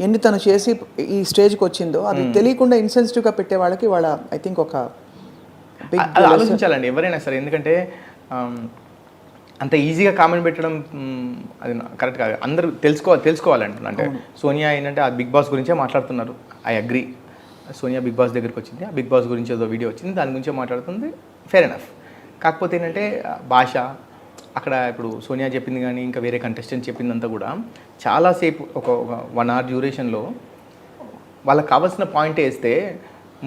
ఎన్ని తను చేసి ఈ స్టేజ్కి వచ్చిందో అది తెలియకుండా ఇన్సెన్సిటివ్గా పెట్టే వాళ్ళకి వాళ్ళ ఐ థింక్ ఒక
ఆలోచించాలండి ఎవరైనా సరే. ఎందుకంటే అంత ఈజీగా కామెంట్ పెట్టడం అది కరెక్ట్ కాదు. అందరూ తెలుసుకోవాలంటున్నా. అంటే సోనియా ఏంటంటే ఆ బిగ్ బాస్ గురించే మాట్లాడుతున్నారు. I agree, Sonia big boss దగ్గరికి వచ్చింది, ఆ బిగ్ బాస్ గురించి ఏదో వీడియో వచ్చింది, దాని గురించే మాట్లాడుతుంది, ఫెయిర్ ఎనఫ్. కాకపోతే ఏంటంటే భాష అక్కడ ఇప్పుడు సోనియా చెప్పింది కానీ ఇంకా వేరే కంటెస్టెంట్ చెప్పిందంతా కూడా చాలాసేపు ఒక 1 hour డ్యూరేషన్లో వాళ్ళకి కావాల్సిన పాయింట్ వేస్తే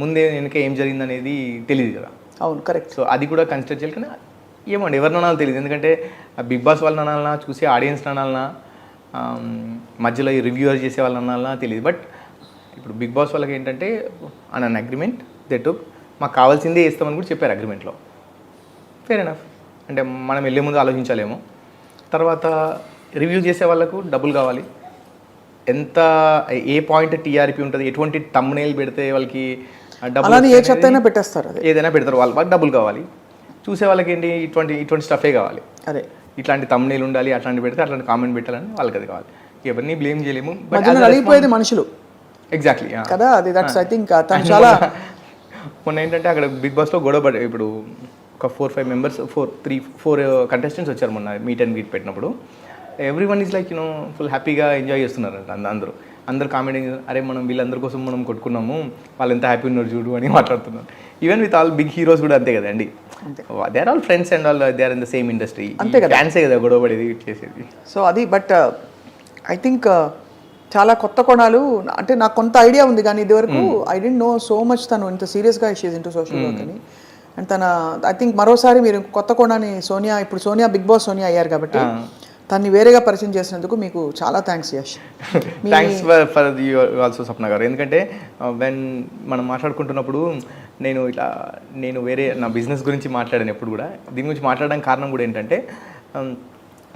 ముందే వెనక ఏం జరిగిందనేది తెలియదు కదా.
అవును, కరెక్ట్.
సో అది కూడా కన్సిడర్ చేయాలి. కానీ ఏమండి ఎవరిని అనాలో తెలియదు. ఎందుకంటే బిగ్ బాస్ వాళ్ళని అనాలన్నా, చూసే ఆడియన్స్ అనాలన్నా, మధ్యలో ఈ రివ్యూవర్ చేసే వాళ్ళని అనాలన్నా తెలియదు. బట్ ఇప్పుడు బిగ్ బాస్ వాళ్ళకి ఏంటంటే అన్ అగ్రిమెంట్ దే టుక్, మాకు కావాల్సిందే ఇస్తామని కూడా చెప్పారు అగ్రిమెంట్లో. Fair enough. అంటే మనం వెళ్ళే ముందు ఆలోచించాలేమో. తర్వాత రివ్యూ చేసే వాళ్ళకు డబ్బులు కావాలి, ఎంత ఏ పాయింట్ టీఆర్పీ ఉంటుంది, ఎటువంటి తమ్నేల్ పెడితే వాళ్ళకి డబ్బులు
అలానే ఏ
వస్తాయి
చెత్త అయినా
అనేది
పెట్టేస్తారు అది.
ఏదైనా పెడతారు, వాళ్ళకి డబ్బులు కావాలి, చూసే వాళ్ళకి ఏంటి ఇటువంటి స్టఫే కావాలి,
అదే
ఇట్లాంటి తమ్నేల్ ఉండాలి, అట్లాంటి పెడితే అట్లాంటి కామెంట్ పెట్టాలని వాళ్ళకి అది కావాలి. ఎవరిని బ్లేమ్ చేయలేము.
మధ్యలో నలిగిపోయేది మనుషులు
ఎగ్జాక్ట్లీ
కదా, అది దట్స్ ఐ థింక్ తను చాలా
మొన్న ఏంటంటే అక్కడ బిగ్ బాస్లో గొడవ పడే, ఇప్పుడు ఒక 4-5 మెంబర్స్ 4 కంటెస్టెంట్స్ వచ్చారు మొన్న మీట్ అండ్ గ్రీట్ పెట్టినప్పుడు. Every one is like you know full హ్యాపీగా ఎంజాయ్ చేస్తున్నారు అందరూ కామెంటింగ్, అరే మనం వీళ్ళందరి కోసం మనం కొట్టుకున్నాము, వాళ్ళు ఎంత హ్యాపీ ఉన్నారు చూడు అని మాట్లాడుతున్నారు. Even with all big heroes కూడా అంతే కదండి, they are all friends and all they are in the same industry,
అంతే కదా,
ఫ్యాన్సే కదా గొడవ పడేది చేసేది.
సో అది బట్ ఐ థింక్ చాలా కొత్త కోణాలు, అంటే నాకు కొంత ఐడియా ఉంది కానీ ఇదివరకు I don't know so much తను ఇంత సీరియస్గా షీజ్ ఇంటూ సోషల్ వర్క్ అని. అండ్ తన ఐ థింక్ మరోసారి మీరు కొత్త కోణాన్ని సోనియా, ఇప్పుడు సోనియా బిగ్ బాస్ సోనియా అయ్యారు కాబట్టి తన్ని వేరేగా పరిచయం చేసినందుకు మీకు చాలా thanks Yash.
Thanks for you also Swapna garu. ఎందుకంటే వెన్ మనం మాట్లాడుకుంటున్నప్పుడు నేను వేరే నా బిజినెస్ గురించి మాట్లాడాను ఎప్పుడు కూడా. దీని గురించి మాట్లాడడానికి కారణం కూడా ఏంటంటే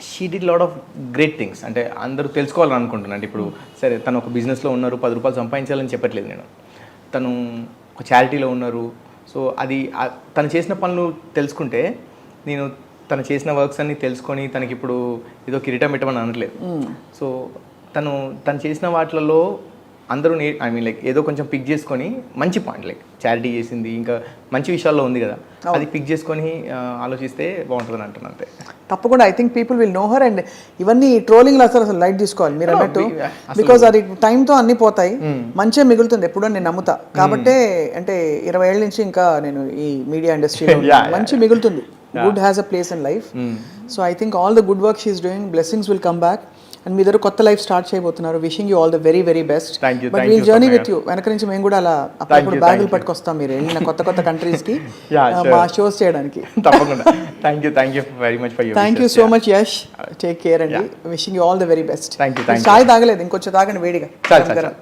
she did lot of great things. అంటే అందరూ తెలుసుకోవాలని అనుకుంటున్నాను. అంటే ఇప్పుడు సరే తను ఒక బిజినెస్లో ఉన్నారు, 10 రూపాయలు సంపాదించాలని చెప్పట్లేదు నేను, తను ఒక చారిటీలో ఉన్నారు. సో అది తను చేసిన పనులు తెలుసుకుంటే, నేను తను చేసిన వర్క్స్ అన్ని తెలుసుకొని తనకి ఇప్పుడు ఏదో కిరీటం పెట్టమని అనట్లేదు. సో తను చేసిన వాటిలలో అందరూ ఐ మీన్ లైక్ ఏదో కొంచెం పిక్ చేసుకొని మంచి పాయింట్, లైక్ చారిటీ చేసింది, ఇంకా మంచి విషయాల్లో ఉంది కదా, అది పిక్ చేసుకొని ఆలోచిస్తే బాగుంటుందని అంటున్నాను అంతే.
తప్పకుండా I think people will know her. And ఇవన్నీ ట్రోలింగ్లు అసలు లైట్ తీసుకోవాలి మీరు అన్నట్టు, బికాజ్ అది టైంతో అన్ని పోతాయి, మంచిగా మిగులుతుంది ఎప్పుడో నేను నమ్ముతా. కాబట్టే అంటే 20 ఏళ్ళ నుంచి ఇంకా నేను ఈ మీడియా ఇండస్ట్రీలో మంచి మిగులుతుంది. Good has a place in life. So I think all the good work she is doing, blessings will come back. And మీ దగ్గర కొత్త లైఫ్ స్టార్ట్ చేయబోతున్నారు. Wishing you all the very very best. But we'll journey with you. వెనక నుంచి మేము కూడా అలా అప్పుడప్పుడు బ్యాగులు పట్టుకొస్తాం మీరు వెళ్ళిన కొత్త కంట్రీస్కి మా షోస్ చేయడానికి.
తప్పకుండా. Thank you very much for your.
Thank you so much Yash. Take care అండి. Wishing you all the very best.
Thank you.
చాయ్ తాగలేదు, ఇంకొంచెం తాగండి వేడిగా.
చాలా